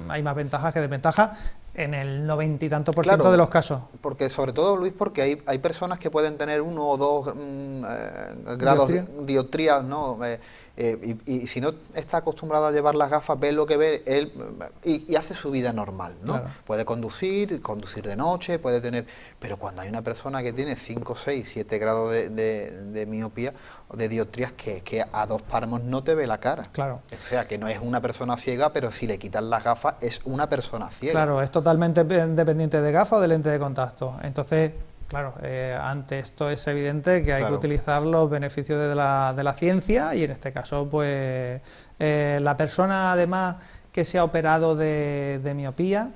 hay más ventajas que desventajas en el 90 y tantos % de los casos. Porque sobre todo, Luis, porque hay personas que pueden tener 1 o 2 grados de dioptrías, ¿no? Y si no está acostumbrado a llevar las gafas, ve lo que ve él y hace su vida normal, ¿no? Claro. Puede conducir de noche, puede tener... Pero cuando hay una persona que tiene 5, 6, 7 grados de miopía o de dioptrías, que a 2 palmos no te ve la cara. Claro. O sea, que no es una persona ciega, pero si le quitan las gafas es una persona ciega. Claro, es totalmente dependiente de gafas o de lente de contacto. Entonces... Claro, ante esto es evidente que hay que utilizar los beneficios de la ciencia y en este caso, pues, la persona además que se ha operado de miopía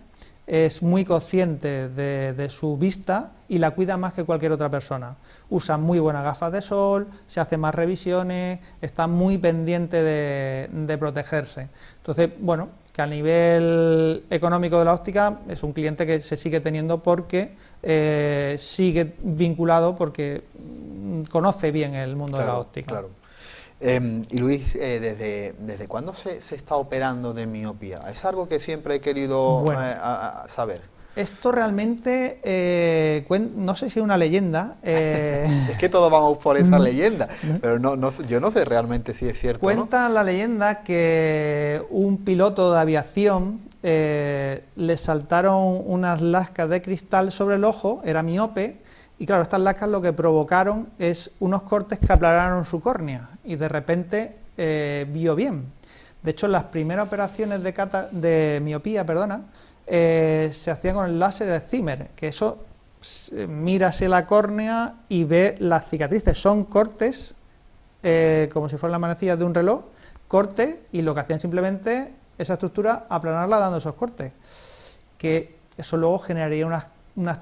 es muy consciente de su vista y la cuida más que cualquier otra persona. Usa muy buenas gafas de sol, se hace más revisiones, está muy pendiente de protegerse. Entonces, bueno, que a nivel económico de la óptica es un cliente que se sigue teniendo porque sigue vinculado, porque conoce bien el mundo de la óptica. Claro. Y Luis, ¿desde cuándo se está operando de miopía? Es algo que siempre he querido saber. Esto realmente, no sé si es una leyenda. Es que todos vamos por esa leyenda, pero yo no sé realmente si es cierto. Cuenta la leyenda que un piloto de aviación le saltaron unas lascas de cristal sobre el ojo, era miope, y claro, estas lascas lo que provocaron es unos cortes que aplanaron su córnea, y de repente vio bien. De hecho, las primeras operaciones de miopía, se hacían con el láser Zimmer, que eso mírase la córnea y ve las cicatrices, son cortes como si fueran las manecillas de un reloj, cortes, y lo que hacían simplemente esa estructura aplanarla dando esos cortes. que eso luego generaría unas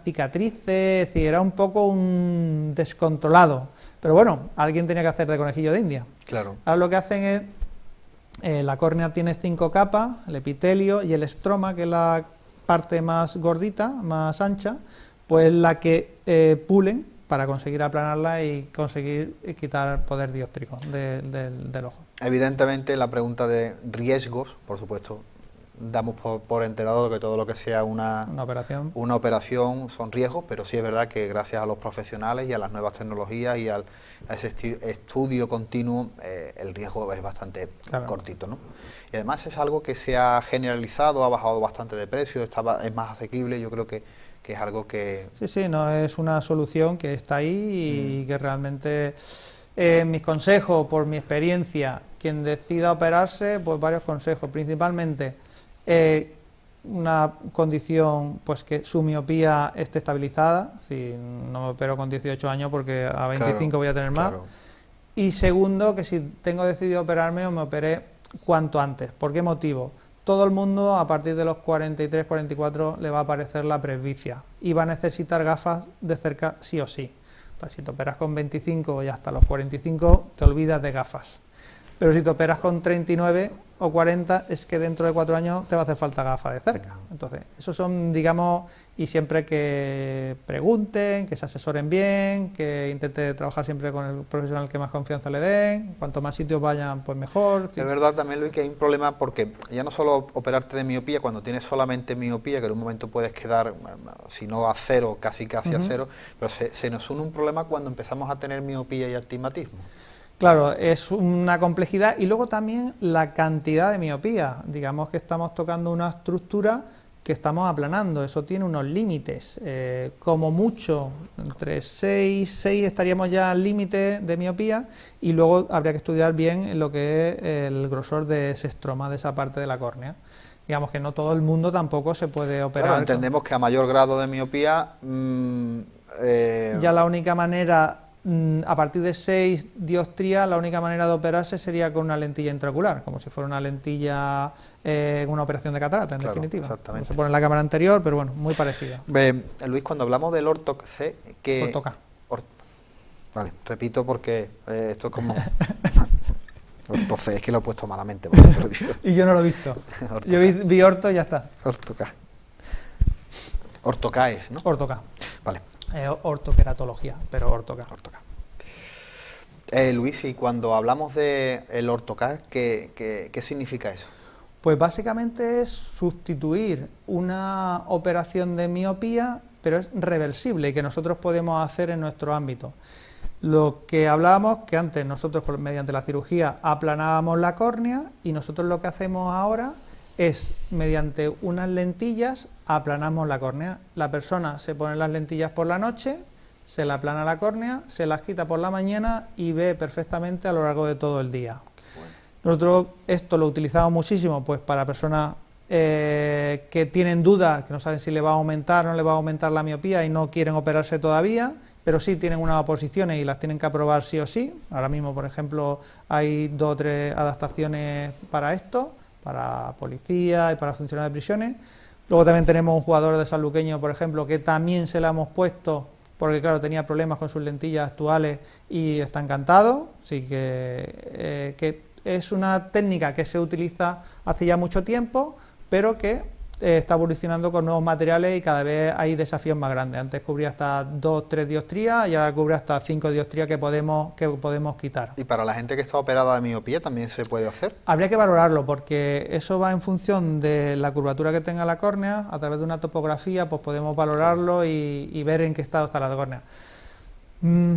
cicatrices, es decir, era un poco un descontrolado. Pero bueno, alguien tenía que hacer de conejillo de India. Claro. Ahora lo que hacen es, la córnea tiene 5 capas, el epitelio y el estroma, que es la parte más gordita, más ancha, pues la que pulen para conseguir aplanarla y conseguir quitar poder dióptrico del ojo. Evidentemente la pregunta de riesgos, por supuesto, damos por enterado de que todo lo que sea una operación son riesgos, pero sí es verdad que gracias a los profesionales y a las nuevas tecnologías y a ese estudio continuo, el riesgo es bastante cortito, ¿no? Y además es algo que se ha generalizado, ha bajado bastante de precio, es más asequible, yo creo que es algo que... Sí, no es una solución que está ahí y que realmente, mis consejos, por mi experiencia, quien decida operarse, pues varios consejos, principalmente una condición, pues que su miopía esté estabilizada, si no me opero con 18 años porque a 25 voy a tener más, y segundo, que si tengo decidido operarme o me operé cuanto antes. ¿Por qué motivo? Todo el mundo a partir de los 43, 44 le va a aparecer la presbicia y va a necesitar gafas de cerca sí o sí. Entonces, si te operas con 25 y hasta los 45 te olvidas de gafas. Pero si te operas con 39 o 40 es que dentro de 4 años te va a hacer falta gafas de cerca. Entonces, esos son, digamos, y siempre que pregunten, que se asesoren bien, que intenten trabajar siempre con el profesional que más confianza le den, cuanto más sitios vayan, pues mejor. Es verdad también, Luis, que hay un problema porque ya no solo operarte de miopía, cuando tienes solamente miopía, que en un momento puedes quedar, si no a cero, casi a cero, pero se nos une un problema cuando empezamos a tener miopía y astigmatismo. Claro, es una complejidad y luego también la cantidad de miopía. Digamos que estamos tocando una estructura que estamos aplanando, eso tiene unos límites. Como mucho, entre 6 estaríamos ya al límite de miopía y luego habría que estudiar bien lo que es el grosor de ese estroma, de esa parte de la córnea. Digamos que no todo el mundo tampoco se puede operar. Claro, entendemos que a mayor grado de miopía... Ya la única manera... A partir de 6 dioptrías, la única manera de operarse sería con una lentilla intraocular, como si fuera una lentilla, una operación de catarata, en definitiva. Exactamente. Se pone en la cámara anterior, pero bueno, muy parecida. Luis, cuando hablamos del Orto-C, que... Orto-K. Vale, repito porque esto es como... Orto-C, es que lo he puesto malamente, por eso lo digo. Y yo no lo he visto. Yo vi Orto y ya está. Orto-K. Orto-K es, ¿no? Orto-K. Vale. Ortoqueratología, pero Orto-K. Luis, y cuando hablamos de el Orto-K, ¿qué significa eso? Pues básicamente es sustituir una operación de miopía, pero es reversible y que nosotros podemos hacer en nuestro ámbito. Lo que hablábamos, que antes nosotros mediante la cirugía aplanábamos la córnea y nosotros lo que hacemos ahora es, mediante unas lentillas, aplanamos la córnea. La persona se pone las lentillas por la noche, se la aplana la córnea, se las quita por la mañana y ve perfectamente a lo largo de todo el día. Bueno. Nosotros esto lo utilizamos muchísimo pues para personas que tienen dudas, que no saben si le va a aumentar o no le va a aumentar la miopía y no quieren operarse todavía, pero sí tienen unas oposiciones y las tienen que aprobar sí o sí. Ahora mismo, por ejemplo, hay 2 o 3 adaptaciones para esto, para policía y para funcionarios de prisiones. Luego también tenemos un jugador de sanluqueño, por ejemplo, que también se la hemos puesto porque, claro, tenía problemas con sus lentillas actuales y está encantado. Así que es una técnica que se utiliza hace ya mucho tiempo, pero que está evolucionando con nuevos materiales y cada vez hay desafíos más grandes. Antes cubría hasta 2 o 3 dioptrías y ahora cubre hasta 5 dioptrías que podemos quitar. ¿Y para la gente que está operada de miopía también se puede hacer? Habría que valorarlo porque eso va en función de la curvatura que tenga la córnea. A través de una topografía pues podemos valorarlo y ver en qué estado está la córnea.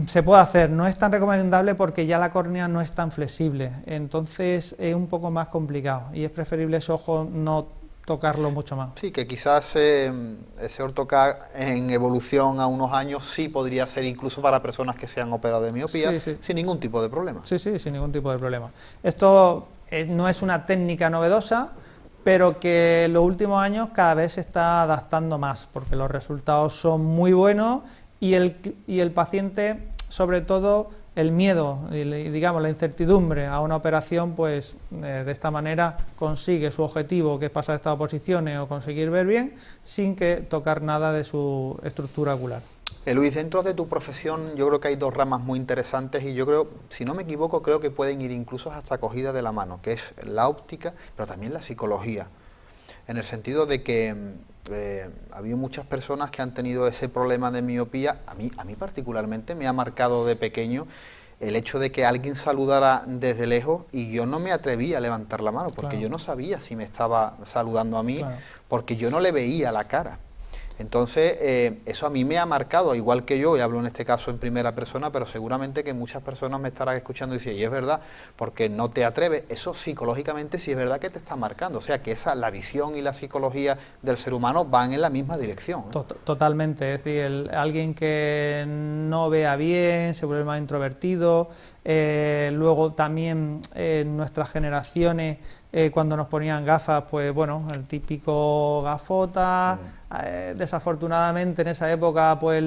Se puede hacer, no es tan recomendable porque ya la córnea no es tan flexible, entonces es un poco más complicado y es preferible ese ojo no tocarlo mucho más. Sí, que quizás ese Orto-K en evolución a unos años sí podría ser incluso para personas que se han operado de miopía, sin ningún tipo de problema. Sí, sin ningún tipo de problema. Esto no es una técnica novedosa, pero que en los últimos años cada vez se está adaptando más, porque los resultados son muy buenos y el paciente, sobre todo, el miedo y digamos la incertidumbre a una operación, pues de esta manera consigue su objetivo, que es pasar estas posiciones o conseguir ver bien, sin que tocar nada de su estructura ocular. Luis, dentro de tu profesión yo creo que hay dos ramas muy interesantes y yo creo, si no me equivoco, creo que pueden ir incluso hasta cogidas de la mano, que es la óptica, pero también la psicología, en el sentido de que ha habido muchas personas que han tenido ese problema de miopía. A mí particularmente me ha marcado de pequeño el hecho de que alguien saludara desde lejos y yo no me atrevía a levantar la mano, porque yo no sabía si me estaba saludando a mí, porque yo no le veía la cara. Entonces, eso a mí me ha marcado, igual que yo, y hablo en este caso en primera persona, pero seguramente que muchas personas me estarán escuchando y dicen, y es verdad, porque no te atreves, eso psicológicamente sí es verdad que te está marcando, o sea que la visión y la psicología del ser humano van en la misma dirección, ¿eh? Totalmente, es decir, alguien que no vea bien, se vuelve más introvertido, luego también en nuestras generaciones, cuando nos ponían gafas, pues bueno, el típico gafota, desafortunadamente en esa época pues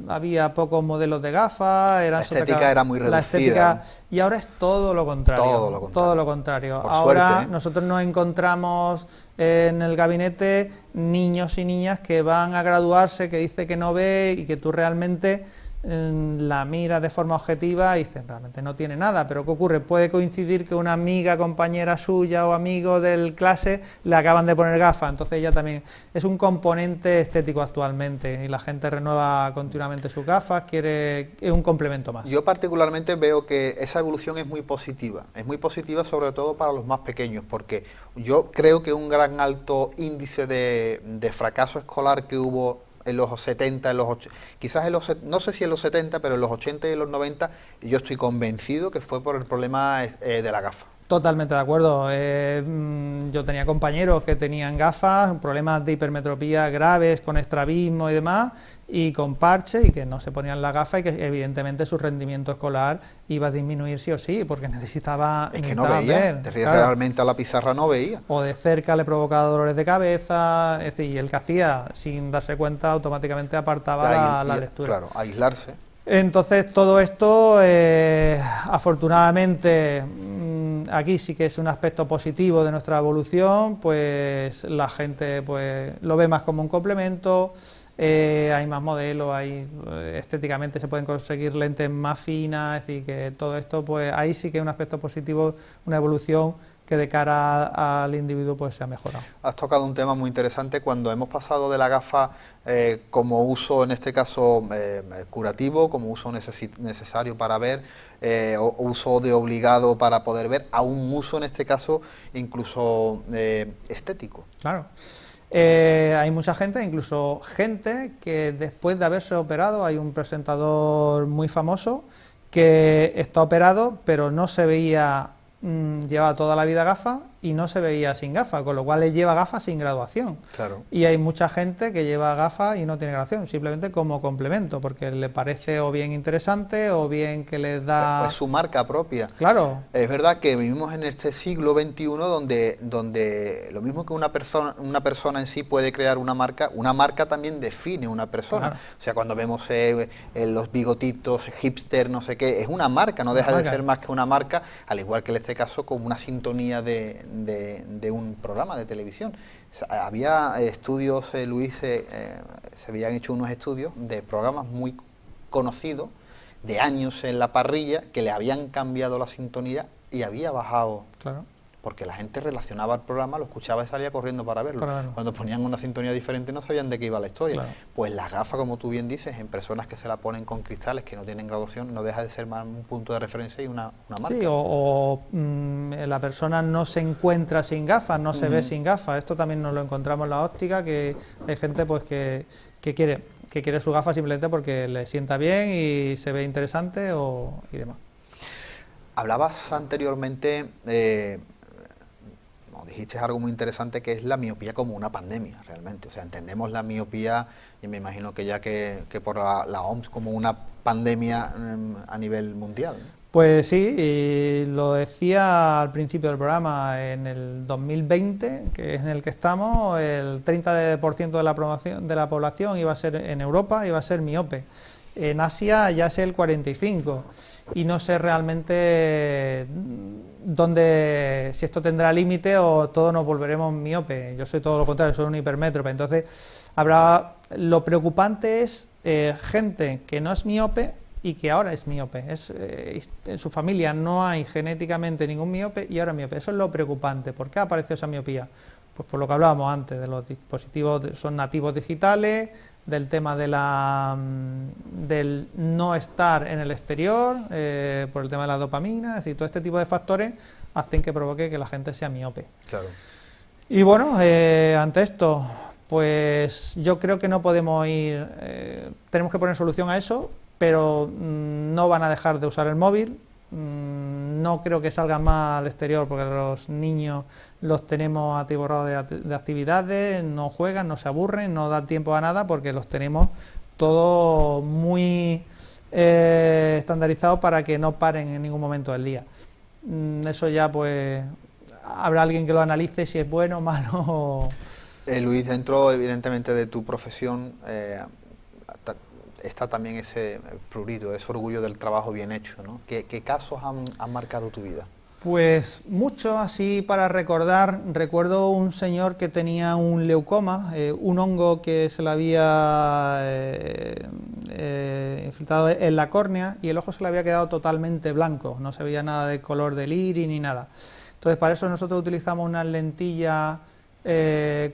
había pocos modelos de gafas, la estética era muy reducida, y ahora es todo lo contrario, todo lo contrario. Ahora suerte, nosotros nos encontramos en el gabinete niños y niñas que van a graduarse, que dice que no ve y que tú realmente la mira de forma objetiva y dices, realmente no tiene nada, pero ¿qué ocurre? Puede coincidir que una amiga, compañera suya o amigo del clase le acaban de poner gafas, entonces ella también es un componente estético actualmente y la gente renueva continuamente sus gafas, es un complemento más. Yo particularmente veo que esa evolución es muy positiva sobre todo para los más pequeños, porque yo creo que un gran alto índice de fracaso escolar que hubo en los 70, quizás no sé si en los 70, pero en los 80 y en los 90, yo estoy convencido que fue por el problema de la gafa. Totalmente de acuerdo. Yo tenía compañeros que tenían gafas, problemas de hipermetropía graves, con estrabismo y demás, y con parche, y que no se ponían la gafa y que evidentemente su rendimiento escolar iba a disminuir sí o sí, porque necesitaba no veía, ver. Realmente a la pizarra no veía. O de cerca le provocaba dolores de cabeza, es decir, y el que hacía, sin darse cuenta, automáticamente apartaba la lectura. Claro, aislarse. Entonces todo esto, afortunadamente, aquí sí que es un aspecto positivo de nuestra evolución, pues la gente pues lo ve más como un complemento, hay más modelos, estéticamente se pueden conseguir lentes más finas, es decir, que todo esto, pues ahí sí que es un aspecto positivo, una evolución que de cara al individuo pues se ha mejorado. Has tocado un tema muy interesante cuando hemos pasado de la gafa como uso, en este caso curativo, como uso necesario para ver, o uso de obligado para poder ver, a un uso en este caso incluso estético. Claro. Hay mucha gente, incluso gente que después de haberse operado, hay un presentador muy famoso que está operado pero no se veía, llevaba toda la vida gafas y no se veía sin gafas, con lo cual él lleva gafas sin graduación. Claro. Y hay mucha gente que lleva gafas y no tiene graduación, simplemente como complemento, porque le parece o bien interesante o bien que les da... Es su marca propia. Claro. Es verdad que vivimos en este siglo XXI donde lo mismo que una persona en sí puede crear una marca también define una persona. Claro. O sea, cuando vemos los bigotitos, hipster, no sé qué, es una marca, no deja de ser más que una marca, al igual que en este caso con una sintonía de un programa de televisión. Había estudios, Luis, se habían hecho unos estudios de programas muy conocidos, de años en la parrilla, que le habían cambiado la sintonía y había bajado. Claro. Porque la gente relacionaba el programa, lo escuchaba y salía corriendo para verlo. Cuando ponían una sintonía diferente no sabían de qué iba la historia. Claro. Pues las gafas, como tú bien dices, en personas que se la ponen con cristales que no tienen graduación, no deja de ser más un punto de referencia y una marca. Sí, la persona no se encuentra sin gafas, no se ve sin gafas. Esto también nos lo encontramos en la óptica, que hay gente pues que quiere su gafa simplemente porque le sienta bien y se ve interesante y demás. Hablabas anteriormente... dijiste algo muy interesante, que es la miopía como una pandemia realmente. O sea, entendemos la miopía, y me imagino que ya que por la OMS, como una pandemia a nivel mundial, ¿no? Pues sí, y lo decía al principio del programa, en el 2020, que es en el que estamos, el 30% de la población iba a ser en Europa, iba a ser miope. En Asia ya es el 45 y no sé realmente dónde, si esto tendrá límite o todos nos volveremos miope. Yo soy todo lo contrario, soy un hipermétrope. Entonces, lo preocupante es gente que no es miope y que ahora es miope. En su familia no hay genéticamente ningún miope y ahora es miope. Eso es lo preocupante. ¿Por qué apareció esa miopía? Pues por lo que hablábamos antes, de los dispositivos son nativos digitales, del tema de del no estar en el exterior, por el tema de la dopamina, es decir, todo este tipo de factores hacen que provoque que la gente sea miope. Claro. Y bueno, ante esto, pues yo creo que no podemos ir, tenemos que poner solución a eso, pero no van a dejar de usar el móvil. No creo que salgan más al exterior porque los niños los tenemos atiborrados de actividades, no juegan, no se aburren, no dan tiempo a nada porque los tenemos todo muy estandarizado para que no paren en ningún momento del día. Eso ya pues habrá alguien que lo analice si es bueno o malo. Luis, dentro evidentemente de tu profesión está también ese prurito, ese orgullo del trabajo bien hecho, ¿no? ¿Qué casos han marcado tu vida? Pues mucho, así para recordar. Recuerdo un señor que tenía un leucoma, un hongo que se le había infiltrado en la córnea y el ojo se le había quedado totalmente blanco, no se veía nada de color del iris ni nada. Entonces para eso nosotros utilizamos unas lentillas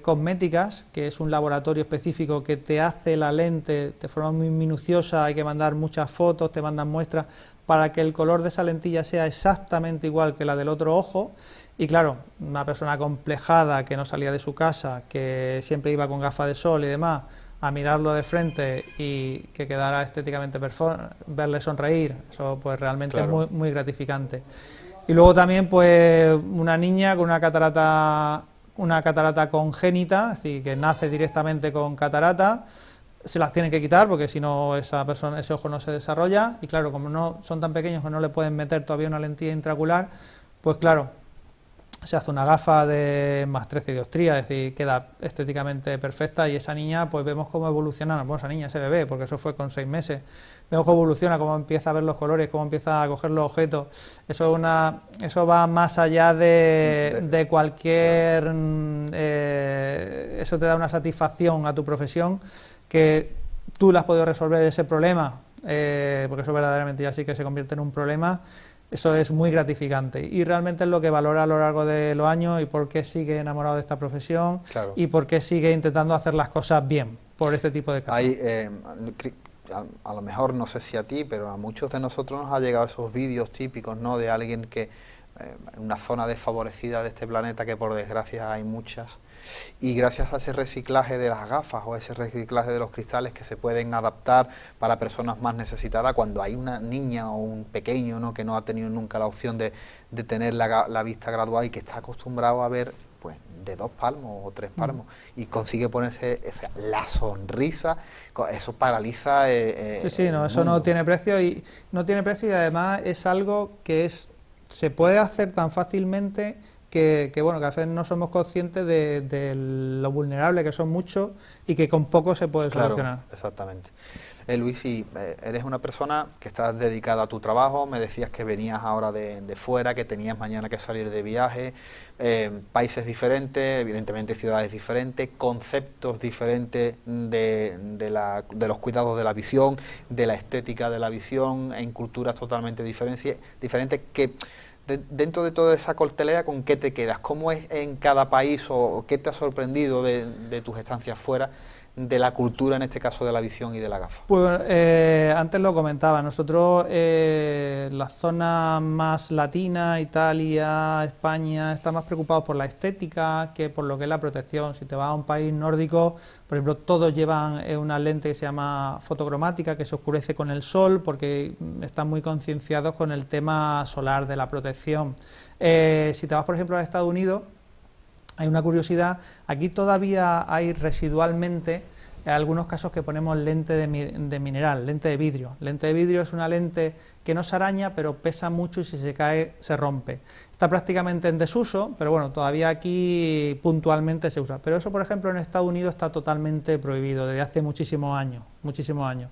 cosméticas, que es un laboratorio específico que te hace la lente de forma muy minuciosa, hay que mandar muchas fotos, te mandan muestras para que el color de esa lentilla sea exactamente igual que la del otro ojo. Y claro, una persona complejada que no salía de su casa, que siempre iba con gafas de sol y demás, a mirarlo de frente y que quedara estéticamente verle sonreír, eso pues realmente claro, es muy gratificante. Y luego también pues una niña con una catarata congénita, es decir, que nace directamente con catarata, se las tienen que quitar porque si no ese ojo no se desarrolla y claro, como no son tan pequeños que no le pueden meter todavía una lentilla intraocular, pues claro, se hace una gafa de más 13 dioptrías, es decir, queda estéticamente perfecta y esa niña pues vemos cómo evoluciona, bueno, esa niña, ese bebé, porque eso fue con 6 meses, vemos cómo evoluciona, cómo empieza a ver los colores, cómo empieza a coger los objetos, eso va más allá de cualquier, eso te da una satisfacción a tu profesión, que tú le has podido resolver ese problema, porque eso verdaderamente ya sí que se convierte en un problema. Eso es muy gratificante y realmente es lo que valora a lo largo de los años y por qué sigue enamorado de esta profesión, claro, y por qué sigue intentando hacer las cosas bien por este tipo de casos. A lo mejor, no sé si a ti, pero a muchos de nosotros nos ha llegado esos vídeos típicos, ¿no?, de alguien que en una zona desfavorecida de este planeta, que por desgracia hay muchas, y gracias a ese reciclaje de las gafas o ese reciclaje de los cristales que se pueden adaptar para personas más necesitadas, cuando hay una niña o un pequeño, ¿no?, que no ha tenido nunca la opción de tener la vista graduada y que está acostumbrado a ver pues de 2 palmos o 3 palmos y consigue ponerse la sonrisa, eso paraliza sí, no, eso no tiene precio y además es algo que se puede hacer tan fácilmente que bueno, que a veces no somos conscientes de lo vulnerable que son muchos y que con poco se puede solucionar. Claro, exactamente. Luis, y eres una persona que estás dedicada a tu trabajo, me decías que venías ahora de fuera, que tenías mañana que salir de viaje, países diferentes, evidentemente ciudades diferentes, conceptos diferentes de los cuidados de la visión, de la estética de la visión, en culturas totalmente diferentes, que dentro de toda esa coctelera, ¿con qué te quedas? ¿Cómo es en cada país o qué te ha sorprendido de tus estancias fuera, de la cultura, en este caso de la visión y de la gafa? Pues antes lo comentaba, nosotros la zona más latina, Italia, España, están más preocupados por la estética que por lo que es la protección. Si te vas a un país nórdico, por ejemplo, todos llevan una lente que se llama fotocromática, que se oscurece con el sol, porque están muy concienciados con el tema solar de la protección. Si te vas, por ejemplo, a Estados Unidos, hay una curiosidad, aquí todavía hay residualmente algunos casos que ponemos lente de mineral, lente de vidrio. Lente de vidrio es una lente que no se araña, pero pesa mucho y si se cae se rompe. Está prácticamente en desuso, pero bueno, todavía aquí puntualmente se usa. Pero eso, por ejemplo, en Estados Unidos está totalmente prohibido desde hace muchísimos años, muchísimos años.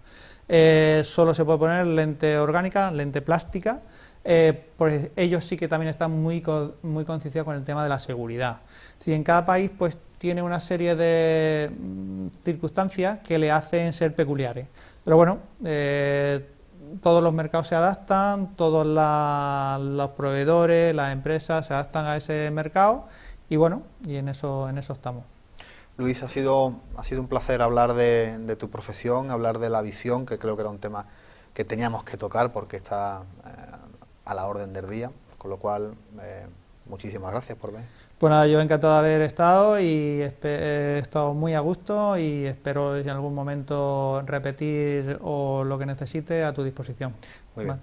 solo se puede poner lente orgánica, lente plástica. Pues ellos sí que también están muy concienciados con el tema de la seguridad. Si en cada país pues tiene una serie de circunstancias que le hacen ser peculiares. Pero bueno, todos los mercados se adaptan, todos los proveedores, las empresas se adaptan a ese mercado y bueno, y en eso estamos. Luis, ha sido un placer hablar de tu profesión, hablar de la visión, que creo que era un tema que teníamos que tocar porque está a la orden del día, con lo cual muchísimas gracias por venir. Pues nada, yo encantado de haber estado y he estado muy a gusto y espero en algún momento repetir o lo que necesite a tu disposición. Muy bien.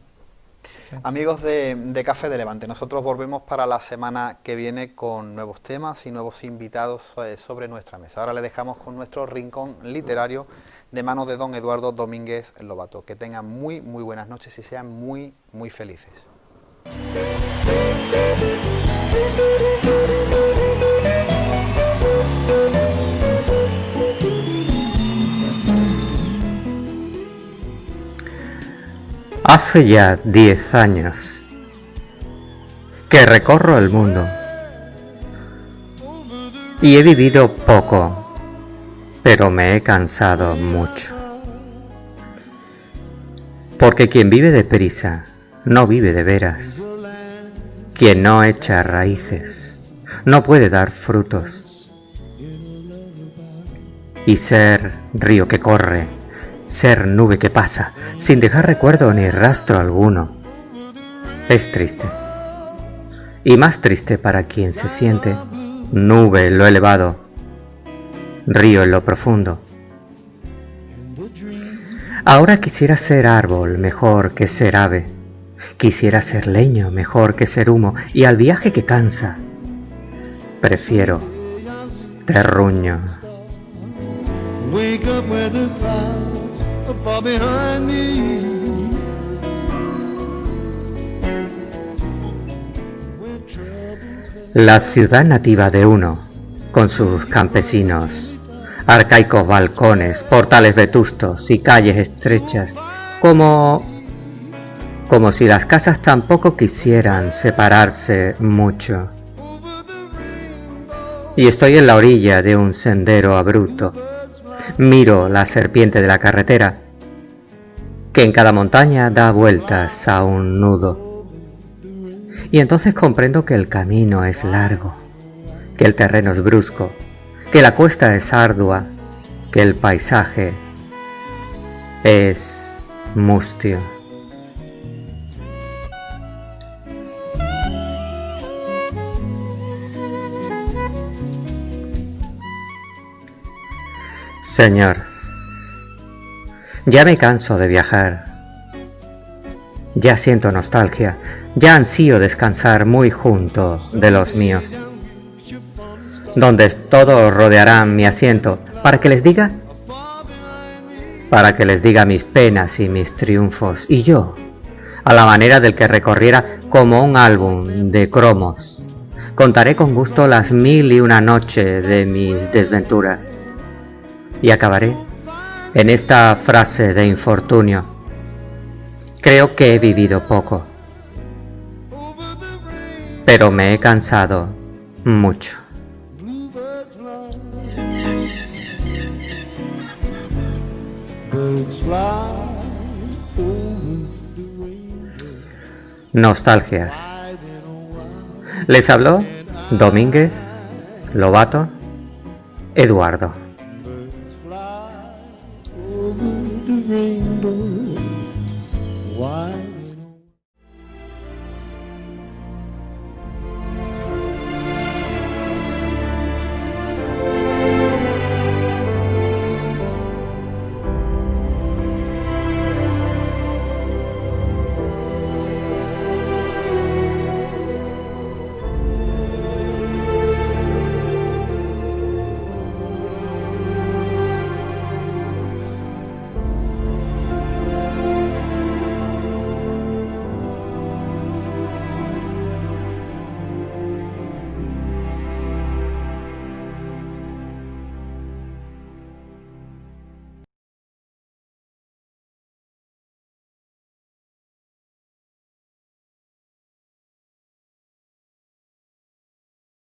Sí. Amigos de Café de Levante, nosotros volvemos para la semana que viene con nuevos temas y nuevos invitados sobre nuestra mesa. Ahora le dejamos con nuestro rincón literario de manos de don Eduardo Domínguez Lobato. Que tengan muy buenas noches y sean muy felices. Hace ya 10 años que recorro el mundo y he vivido poco, pero me he cansado mucho. Porque quien vive deprisa no vive de veras. Quien no echa raíces no puede dar frutos. Y ser río que corre, ser nube que pasa, sin dejar recuerdo ni rastro alguno, es triste. Y más triste para quien se siente nube en lo elevado, río en lo profundo. Ahora quisiera ser árbol mejor que ser ave, quisiera ser leño mejor que ser humo, y al viaje que cansa, prefiero terruño. La ciudad nativa de uno, con sus campesinos, arcaicos balcones, portales vetustos y calles estrechas, como si las casas tampoco quisieran separarse mucho. Y estoy en la orilla de un sendero abrupto. Miro la serpiente de la carretera, que en cada montaña da vueltas a un nudo. Y entonces comprendo que el camino es largo, que el terreno es brusco, que la cuesta es ardua, que el paisaje es mustio. Señor, ya me canso de viajar, ya siento nostalgia, ya ansío descansar muy junto de los míos, donde todos rodearán mi asiento para que les diga mis penas y mis triunfos, y yo, a la manera del que recorriera como un álbum de cromos, contaré con gusto las 1001 noches de mis desventuras. Y acabaré en esta frase de infortunio: creo que he vivido poco, pero me he cansado mucho. Nostalgias. Les habló Domínguez Lobato Eduardo.